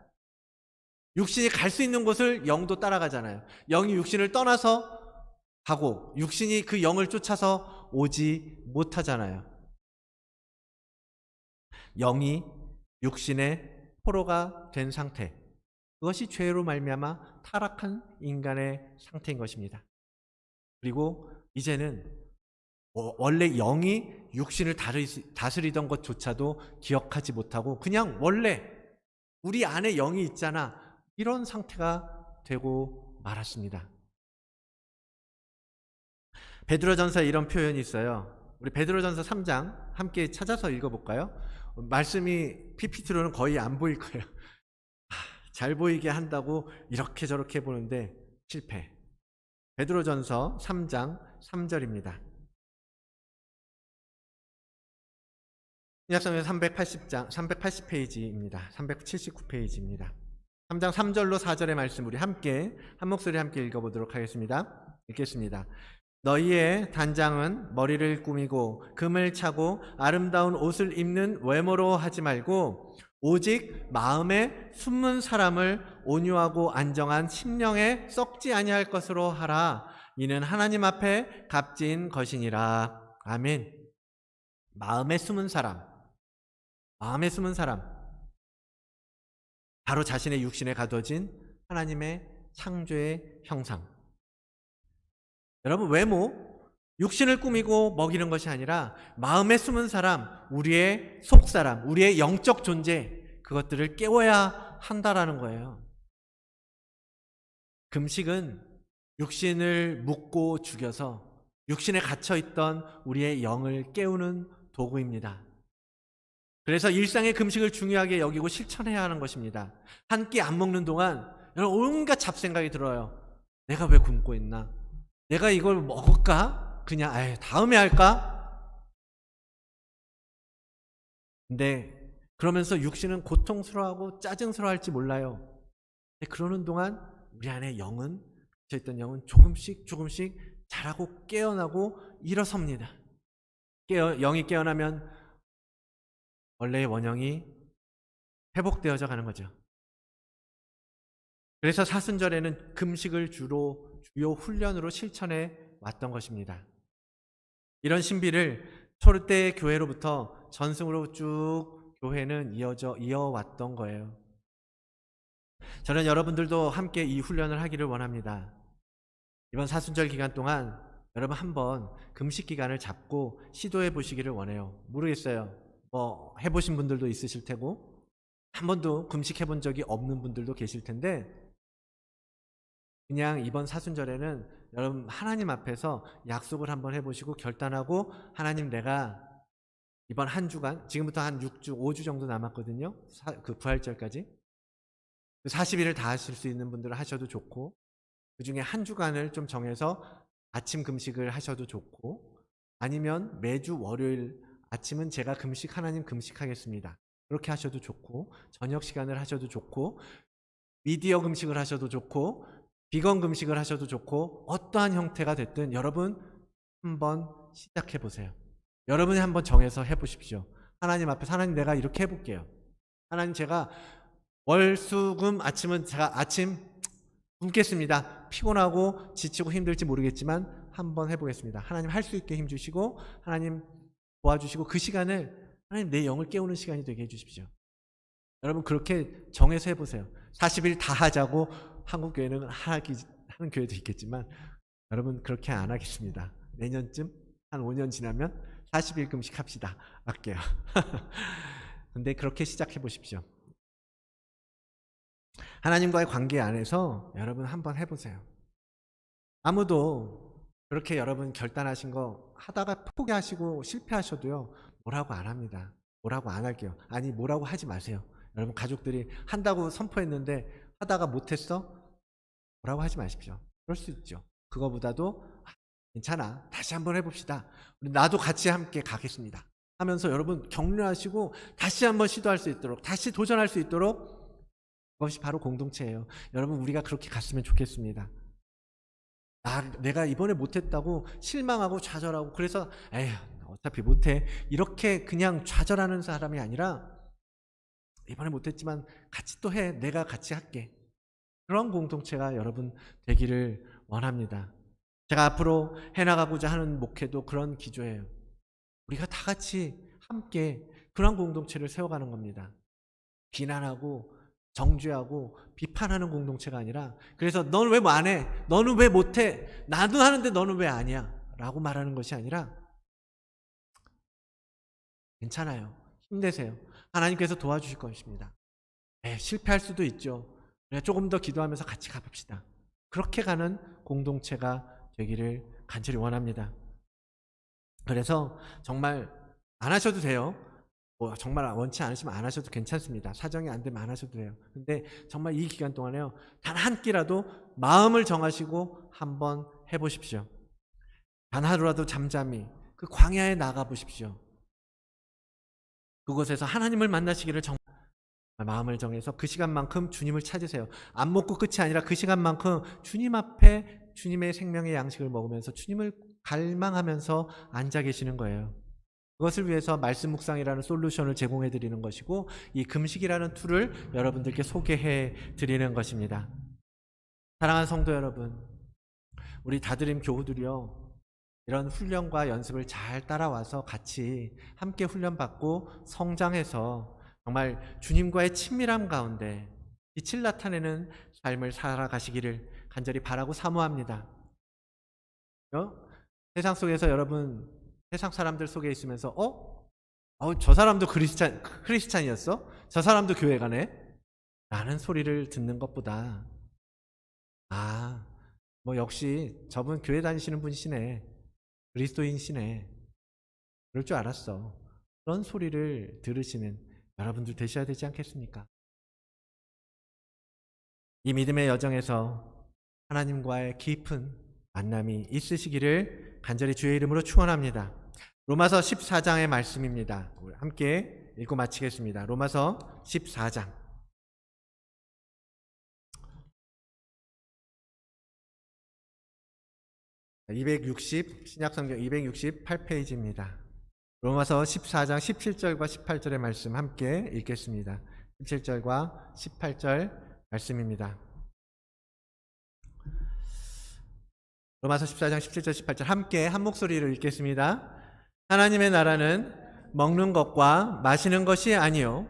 육신이 갈 수 있는 곳을 영도 따라가잖아요. 영이 육신을 떠나서 가고 육신이 그 영을 쫓아서 오지 못하잖아요. 영이 육신의 포로가 된 상태, 그것이 죄로 말미암아 타락한 인간의 상태인 것입니다. 그리고 이제는 원래 영이 육신을 다스리던 것조차도 기억하지 못하고 그냥 원래 우리 안에 영이 있잖아, 이런 상태가 되고 말았습니다. 베드로전서에 이런 표현이 있어요. 우리 베드로전서 3장 함께 찾아서 읽어볼까요? 말씀이 PPT로는 거의 안 보일 거예요. 잘 보이게 한다고 이렇게 저렇게 보는데 실패. 베드로전서 3장 3절입니다. 신약성경 380페이지입니다. 379페이지입니다. 3장 3절로 4절의 말씀 우리 함께 한 목소리 함께 읽어보도록 하겠습니다. 읽겠습니다. 너희의 단장은 머리를 꾸미고 금을 차고 아름다운 옷을 입는 외모로 하지 말고 오직 마음에 숨은 사람을 온유하고 안정한 심령에 썩지 아니할 것으로 하라. 이는 하나님 앞에 값진 것이니라. 아멘. 마음에 숨은 사람, 바로 자신의 육신에 가둬진 하나님의 창조의 형상. 여러분, 외모, 육신을 꾸미고 먹이는 것이 아니라 마음에 숨은 사람, 우리의 속사람, 우리의 영적 존재, 그것들을 깨워야 한다라는 거예요. 금식은 육신을 묶고 죽여서 육신에 갇혀있던 우리의 영을 깨우는 도구입니다. 그래서 일상의 금식을 중요하게 여기고 실천해야 하는 것입니다. 한 끼 안 먹는 동안 여러분 온갖 잡생각이 들어요. 내가 왜 굶고 있나? 내가 이걸 먹을까? 그냥 다음에 할까? 근데 그러면서 육신은 고통스러워하고 짜증스러워할지 몰라요. 근데 그러는 동안 우리 안에 영은, 갇혀있던 영은 조금씩 자라고 깨어나고 일어섭니다. 영이 깨어나면 원래의 원형이 회복되어져 가는 거죠. 그래서 사순절에는 금식을 주요 훈련으로 실천해 왔던 것입니다. 이런 신비를 초르테 교회로부터 전승으로 쭉 교회는 이어왔던 거예요. 저는 여러분들도 함께 이 훈련을 하기를 원합니다. 이번 사순절 기간 동안 여러분 한번 금식 기간을 잡고 시도해 보시기를 원해요. 모르겠어요. 해보신 분들도 있으실 테고 한 번도 금식해 본 적이 없는 분들도 계실 텐데, 그냥 이번 사순절에는 여러분 하나님 앞에서 약속을 한번 해보시고 결단하고, 하나님, 내가 이번 한 주간, 지금부터 한 6주, 5주 정도 남았거든요. 그 부활절까지. 40일을 다 하실 수 있는 분들은 하셔도 좋고, 그 중에 한 주간을 좀 정해서 아침 금식을 하셔도 좋고, 아니면 매주 월요일 아침은 제가 하나님 금식하겠습니다, 그렇게 하셔도 좋고, 저녁 시간을 하셔도 좋고, 미디어 금식을 하셔도 좋고, 비건 금식을 하셔도 좋고, 어떠한 형태가 됐든 여러분 한번 시작해 보세요. 여러분이 한번 정해서 해보십시오. 하나님 앞에서, 하나님, 내가 이렇게 해볼게요. 하나님, 제가 월수금 아침은 제가 아침 굶겠습니다. 피곤하고 지치고 힘들지 모르겠지만 한번 해보겠습니다. 하나님, 할 수 있게 힘주시고 하나님 도와주시고, 그 시간을 하나님 내 영을 깨우는 시간이 되게 해주십시오. 여러분 그렇게 정해서 해보세요. 40일 다 하자고 한국 교회는 하는 교회도 있겠지만 여러분 그렇게 안 하겠습니다. 내년쯤 한 5년 지나면 40일 금식 합시다. 할게요. 근데 그렇게 시작해 보십시오. 하나님과의 관계 안에서 여러분 한번 해보세요. 아무도 그렇게 여러분 결단하신 거 하다가 포기하시고 실패하셔도요, 뭐라고 안 합니다. 뭐라고 안 할게요. 아니, 뭐라고 하지 마세요. 여러분 가족들이 한다고 선포했는데 하다가 못했어? 뭐라고 하지 마십시오. 그럴 수 있죠. 그거보다도 괜찮아, 다시 한번 해봅시다. 우리 나도 같이 함께 가겠습니다 하면서 여러분 격려하시고 다시 한번 시도할 수 있도록, 다시 도전할 수 있도록, 그것이 바로 공동체예요. 여러분 우리가 그렇게 갔으면 좋겠습니다. 내가 이번에 못했다고 실망하고 좌절하고 그래서 에휴 어차피 못해 이렇게 그냥 좌절하는 사람이 아니라, 이번에 못했지만 같이 또 해, 내가 같이 할게, 그런 공동체가 여러분 되기를 원합니다. 제가 앞으로 해나가고자 하는 목회도 그런 기조예요. 우리가 다 같이 함께 그런 공동체를 세워가는 겁니다. 비난하고 정죄하고 비판하는 공동체가 아니라, 그래서 너는 왜 뭐 안 해? 너는 왜 못해? 나도 하는데 너는 왜 아니야? 라고 말하는 것이 아니라, 괜찮아요, 힘내세요, 하나님께서 도와주실 것입니다. 실패할 수도 있죠. 조금 더 기도하면서 같이 가봅시다. 그렇게 가는 공동체가 되기를 간절히 원합니다. 그래서 정말 안 하셔도 돼요. 정말 원치 않으시면 안 하셔도 괜찮습니다. 사정이 안 되면 안 하셔도 돼요. 근데 정말 이 기간 동안에요, 단 한 끼라도 마음을 정하시고 한번 해보십시오. 단 하루라도 잠잠히 그 광야에 나가 보십시오. 그곳에서 하나님을 만나시기를 정말 마음을 정해서 그 시간만큼 주님을 찾으세요. 안 먹고 끝이 아니라 그 시간만큼 주님 앞에 주님의 생명의 양식을 먹으면서 주님을 갈망하면서 앉아 계시는 거예요. 그것을 위해서 말씀 묵상이라는 솔루션을 제공해 드리는 것이고, 이 금식이라는 툴을 여러분들께 소개해 드리는 것입니다. 사랑하는 성도 여러분, 우리 다드림 교우들이요, 이런 훈련과 연습을 잘 따라와서 같이 함께 훈련받고 성장해서 정말 주님과의 친밀함 가운데 빛을 나타내는 삶을 살아가시기를 간절히 바라고 사모합니다. 세상 속에서 여러분, 세상 사람들 속에 있으면서 저 사람도 크리스찬이었어? 저 사람도 교회 가네? 라는 소리를 듣는 것보다, 역시 저분 교회 다니시는 분이시네, 그리스도인이시네, 그럴 줄 알았어, 그런 소리를 들으시는 여러분들 되셔야 되지 않겠습니까? 이 믿음의 여정에서 하나님과의 깊은 만남이 있으시기를 간절히 주의 이름으로 축원합니다. 로마서 14장의 말씀입니다. 함께 읽고 마치겠습니다. 로마서 14장. 신약성경 268페이지입니다. 로마서 14장 17절과 18절의 말씀 함께 읽겠습니다. 17절과 18절 말씀입니다. 로마서 14장 17절 18절 함께 한 목소리로 읽겠습니다. 하나님의 나라는 먹는 것과 마시는 것이 아니요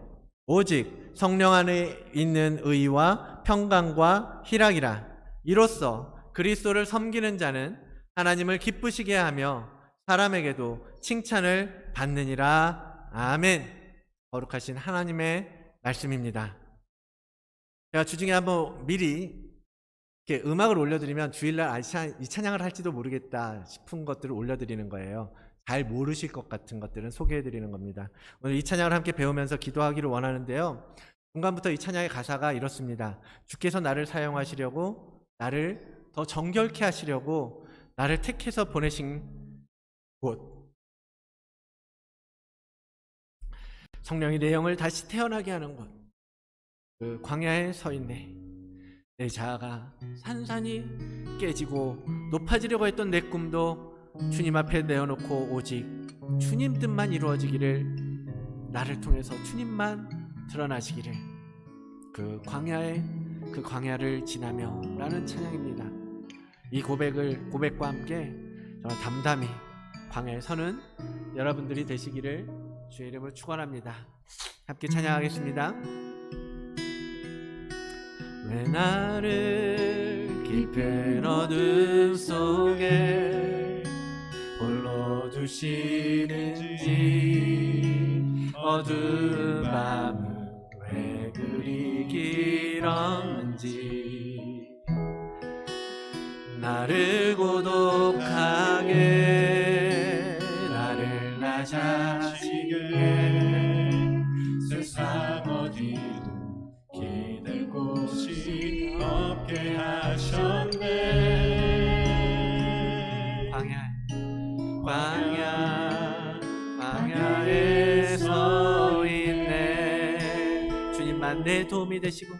오직 성령 안에 있는 의와 평강과 희락이라. 이로써 그리스도를 섬기는 자는 하나님을 기쁘시게 하며 사람에게도 칭찬을 받느니라. 아멘. 거룩하신 하나님의 말씀입니다. 제가 주중에 한번 미리 이렇게 음악을 올려드리면 주일날 이 찬양을 할지도 모르겠다 싶은 것들을 올려드리는 거예요. 잘 모르실 것 같은 것들은 소개해드리는 겁니다. 오늘 이 찬양을 함께 배우면서 기도하기를 원하는데요, 중간부터 이 찬양의 가사가 이렇습니다. 주께서 나를 사용하시려고, 나를 더 정결케 하시려고 나를 택해서 보내신 곳, 성령이 내 영을 다시 태어나게 하는 곳, 그 광야에 서 있네. 내 자아가 산산이 깨지고 높아지려고 했던 내 꿈도 주님 앞에 내어놓고 오직 주님 뜻만 이루어지기를, 나를 통해서 주님만 드러나시기를, 그 광야를 지나며 라는 찬양입니다. 이 고백과 함께 저는 담담히 광야에 서는 여러분들이 되시기를 주의 이름으로 축원합니다. 함께 찬양하겠습니다. 왜 나를 깊은 어둠 속에 홀로 두시는지, 어두운 밤은 왜 그리 길었는지, 나를 고독하게 나를 낮아지게 세상 어디도 기댈 곳이 없게 하셨네. 광야에 서 있네. 주님만 내 도움이 되시고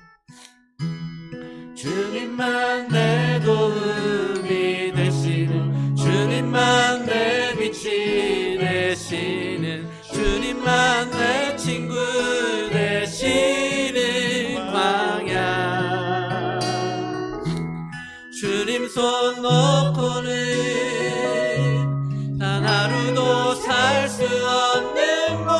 주님만 내 도움이 되시는 주님만 내 빛이 되시는 주님만 내 친구 되시는 광야 주님 손 놓고는 단 하루도 살 수 없는 곳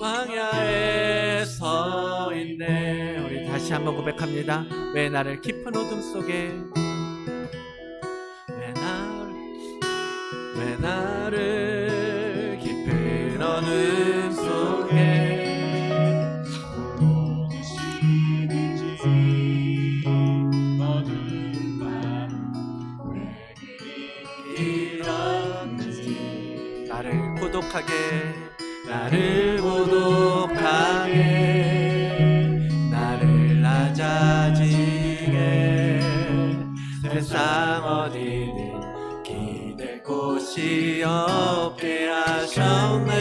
광야에 서 있네. 우리 다시 한번 고백합니다. 왜 나를 깊은 어둠 속에 왜 나를 깊은 어둠 속에 계시는지 어두운 밤왜 이런지 나를 고독하게 나를 낮아지게 세상 어디든 기댈 곳이 없게 하셨네.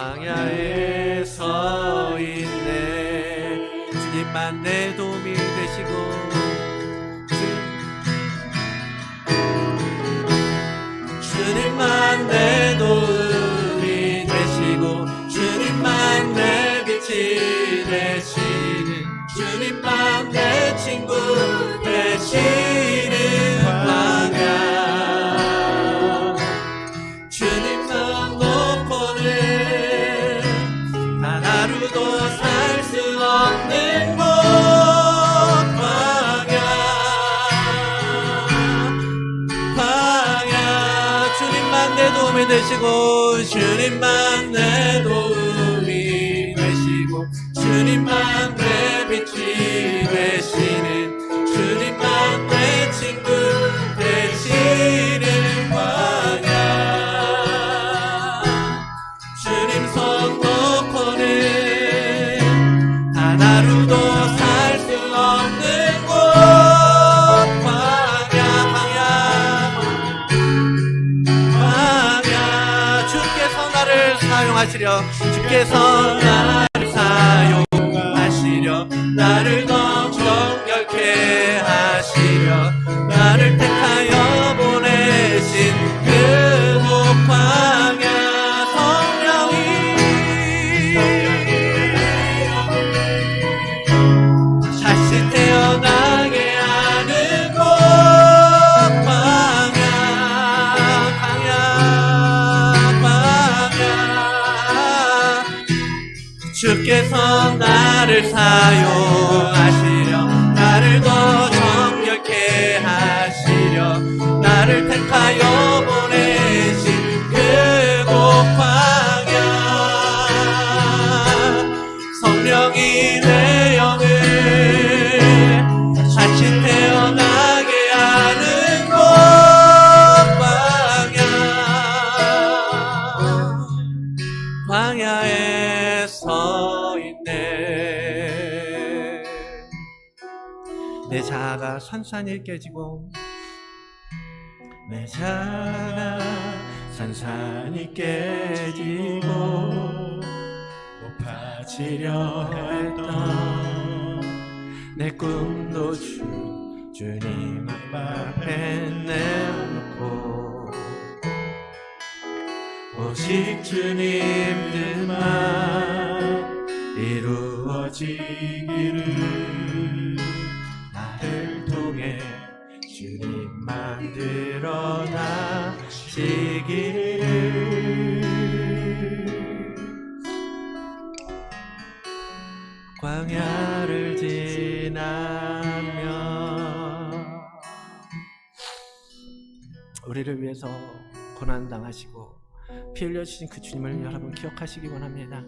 광야에 서 있네. 주님만 내 도움이 되시고 주님만 내 도움이 되시고 주님만 내 빛이 되시는 주님만 내 친구 되시는 광야 주님 손 놓고는 단 하루도 살 수 없는 곳 내 도움이 되시고 주님만 내 도움이 되시고 주님만 내 빛이 되시는 주님만 내 친구 되시는 광야 주님 손 놓고는 단 하루도 살 수 없는 곳 사용하시려 주께서 나를 사용하시려 나를 더 정결케 하시려 나를 택하여 보내신 그곳 광야 성령이 다시 태어나게 하는 곳 주께서 나를 사용하시려 나를 더 정결케 하시려 나를 택하여 보내신 그곳 광야 성령이 내 영을 다시 태어나게 하는 곳 광야에 서 있네. 내 자아가 산산이 깨지고 내 자아가 산산이 깨지고 높아지려 했던 내 꿈도 주님 앞에 내놓고 오직 주님 뜻만 이루어지기를 나를 통해 주님만 드러나시기를 광야를 지나며 우리를 위해서 고난당하시고 피 흘려주신 그 주님을 여러분 기억하시기 원합니다.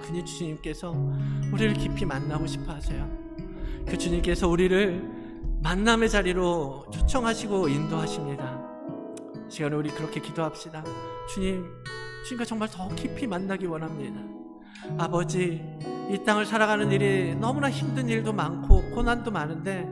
그 주님께서 우리를 깊이 만나고 싶어 하세요. 그 주님께서 우리를 만남의 자리로 초청하시고 인도하십니다. 이 시간에 우리 그렇게 기도합시다. 주님과 정말 더 깊이 만나기 원합니다. 아버지, 이 땅을 살아가는 일이 너무나 힘든 일도 많고 고난도 많은데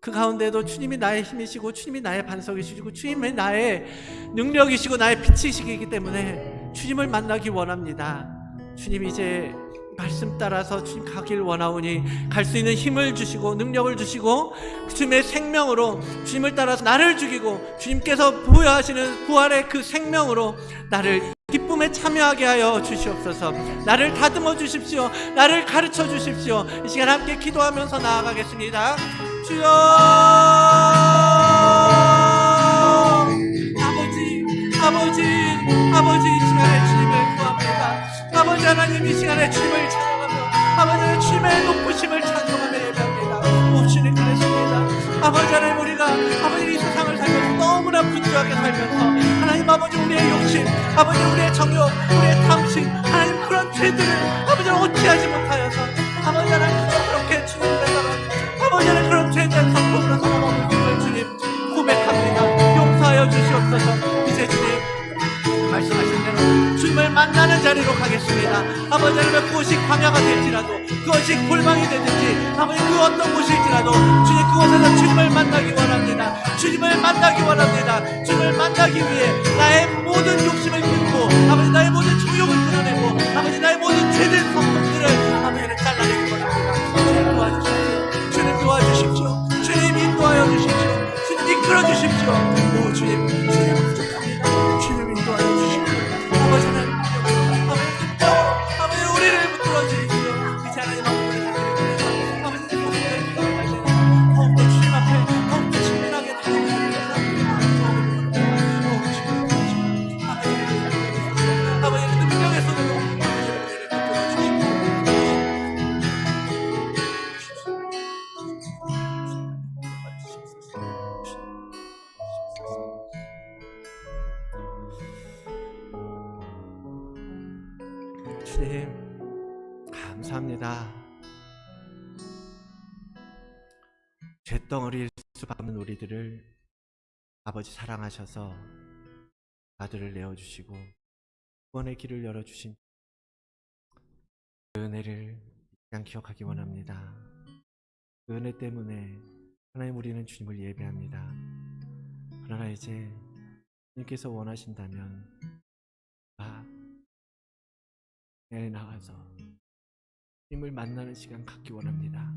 그 가운데도 주님이 나의 힘이시고 주님이 나의 반석이시고 주님이 나의 능력이시고 나의 빛이시기 때문에 주님을 만나기 원합니다. 주님, 이제 말씀 따라서 주님 가길 원하오니 갈 수 있는 힘을 주시고 능력을 주시고 주님의 생명으로 주님을 따라서 나를 죽이고 주님께서 부여하시는 부활의 그 생명으로 나를 기쁨에 참여하게 하여 주시옵소서. 나를 다듬어 주십시오. 나를 가르쳐 주십시오. 이 시간 함께 기도하면서 나아가겠습니다. 주여, 아버지, 이 시간에 주님을 구합니다. 아버지 하나님, 이 시간에 주님을 찬양하며 아버지 하나님 주님의 높으심을 찬송하며 예배합니다. 오 주님, 그랬습니다. 아버지 하나님, 우리가 아버지 이 세상을 살면서 너무나 분주하게 살면서 하나님 아버지 우리의 욕심, 아버지 우리의 정욕, 우리의 탐심, 하나님 그런 죄들을 아버지 어찌하지 못하여서 아버지 하나님 그렇게 주님을 따라 아버지 하나님 그런 죄된 성품으로 살아가는 것을 주님 고백합니다. 용서하여 주시옵소서. 이제 주님 말씀하신 대로 주님을 만나는 자리로 가겠습니다. 아버지 하나님, 그것이 광야가 될지라도 그것이 골방이 되든지 아버지 그 어떤 곳일지라도 주님 그곳에서 주님을 만나기 원합니다. 주님을 만나기 원합니다. 주님을 만나기 위해 나의 모든 욕심을 끊고 아버지 나의 모든 정욕을 끊어내고 아버지 나의 모든 죄된 성품들을 아버지를 잘라내기 원합니다. 주님 도와주십시오. 주님 도와주십시오. 주님 인도하여 주십시오. 주님 이끌어 주십시오. 오 주님 부족합니다. 주님 인도하여 주십시오. 아버지 하나님, 아버지 우리를 붙들어 주십시오. 이제 하나님 아버지 아버지 내 모든 기도를 가지고 더욱더 주님 앞에 더욱더 친밀하게 다가가옵니다. 아버지 능력의 손으로 우리를 붙들어 주십시오. 주님 감사합니다. 쇳덩어리일 수밖에 없는 우리들을 아버지 사랑하셔서 아들을 내어주시고 구원의 길을 열어주신 그 은혜를 그냥 기억하기 원합니다. 그 은혜 때문에 하나님 우리는 주님을 예배합니다. 그러나 이제 주님께서 원하신다면 내 나가서 주님을 만나는 시간 갖기 원합니다.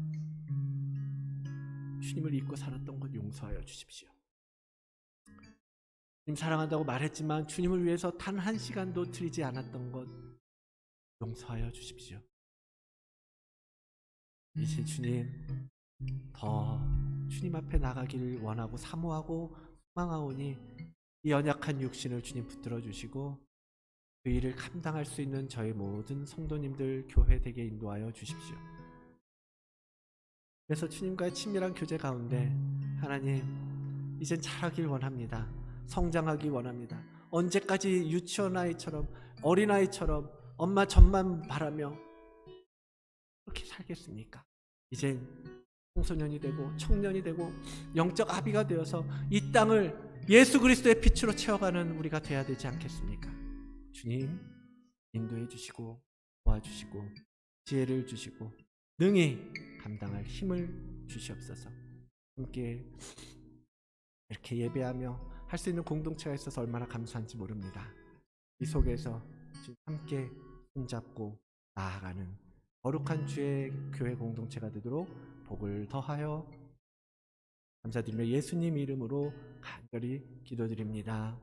주님을 잊고 살았던 것 용서하여 주십시오. 주님 사랑한다고 말했지만 주님을 위해서 단 한 시간도 드리지 않았던 것 용서하여 주십시오. 이제 주님 더 주님 앞에 나가기를 원하고 사모하고 소망하오니 이 연약한 육신을 주님 붙들어 주시고 그 일을 감당할 수 있는 저희 모든 성도님들 교회 되게 인도하여 주십시오. 그래서 주님과의 친밀한 교제 가운데 하나님 이젠 자라길 원합니다. 성장하기 원합니다. 언제까지 유치원 아이처럼 어린아이처럼 엄마 젖만 바라며 그렇게 살겠습니까? 이젠 청소년이 되고 청년이 되고 영적 아비가 되어서 이 땅을 예수 그리스도의 빛으로 채워가는 우리가 돼야 되지 않겠습니까? 주님 인도해 주시고 도와주시고 지혜를 주시고 능히 감당할 힘을 주시옵소서. 함께 이렇게 예배하며 할 수 있는 공동체가 있어서 얼마나 감사한지 모릅니다. 이 속에서 함께 손잡고 나아가는 거룩한 주의 교회 공동체가 되도록 복을 더하여 감사드리며 예수님 이름으로 간절히 기도드립니다.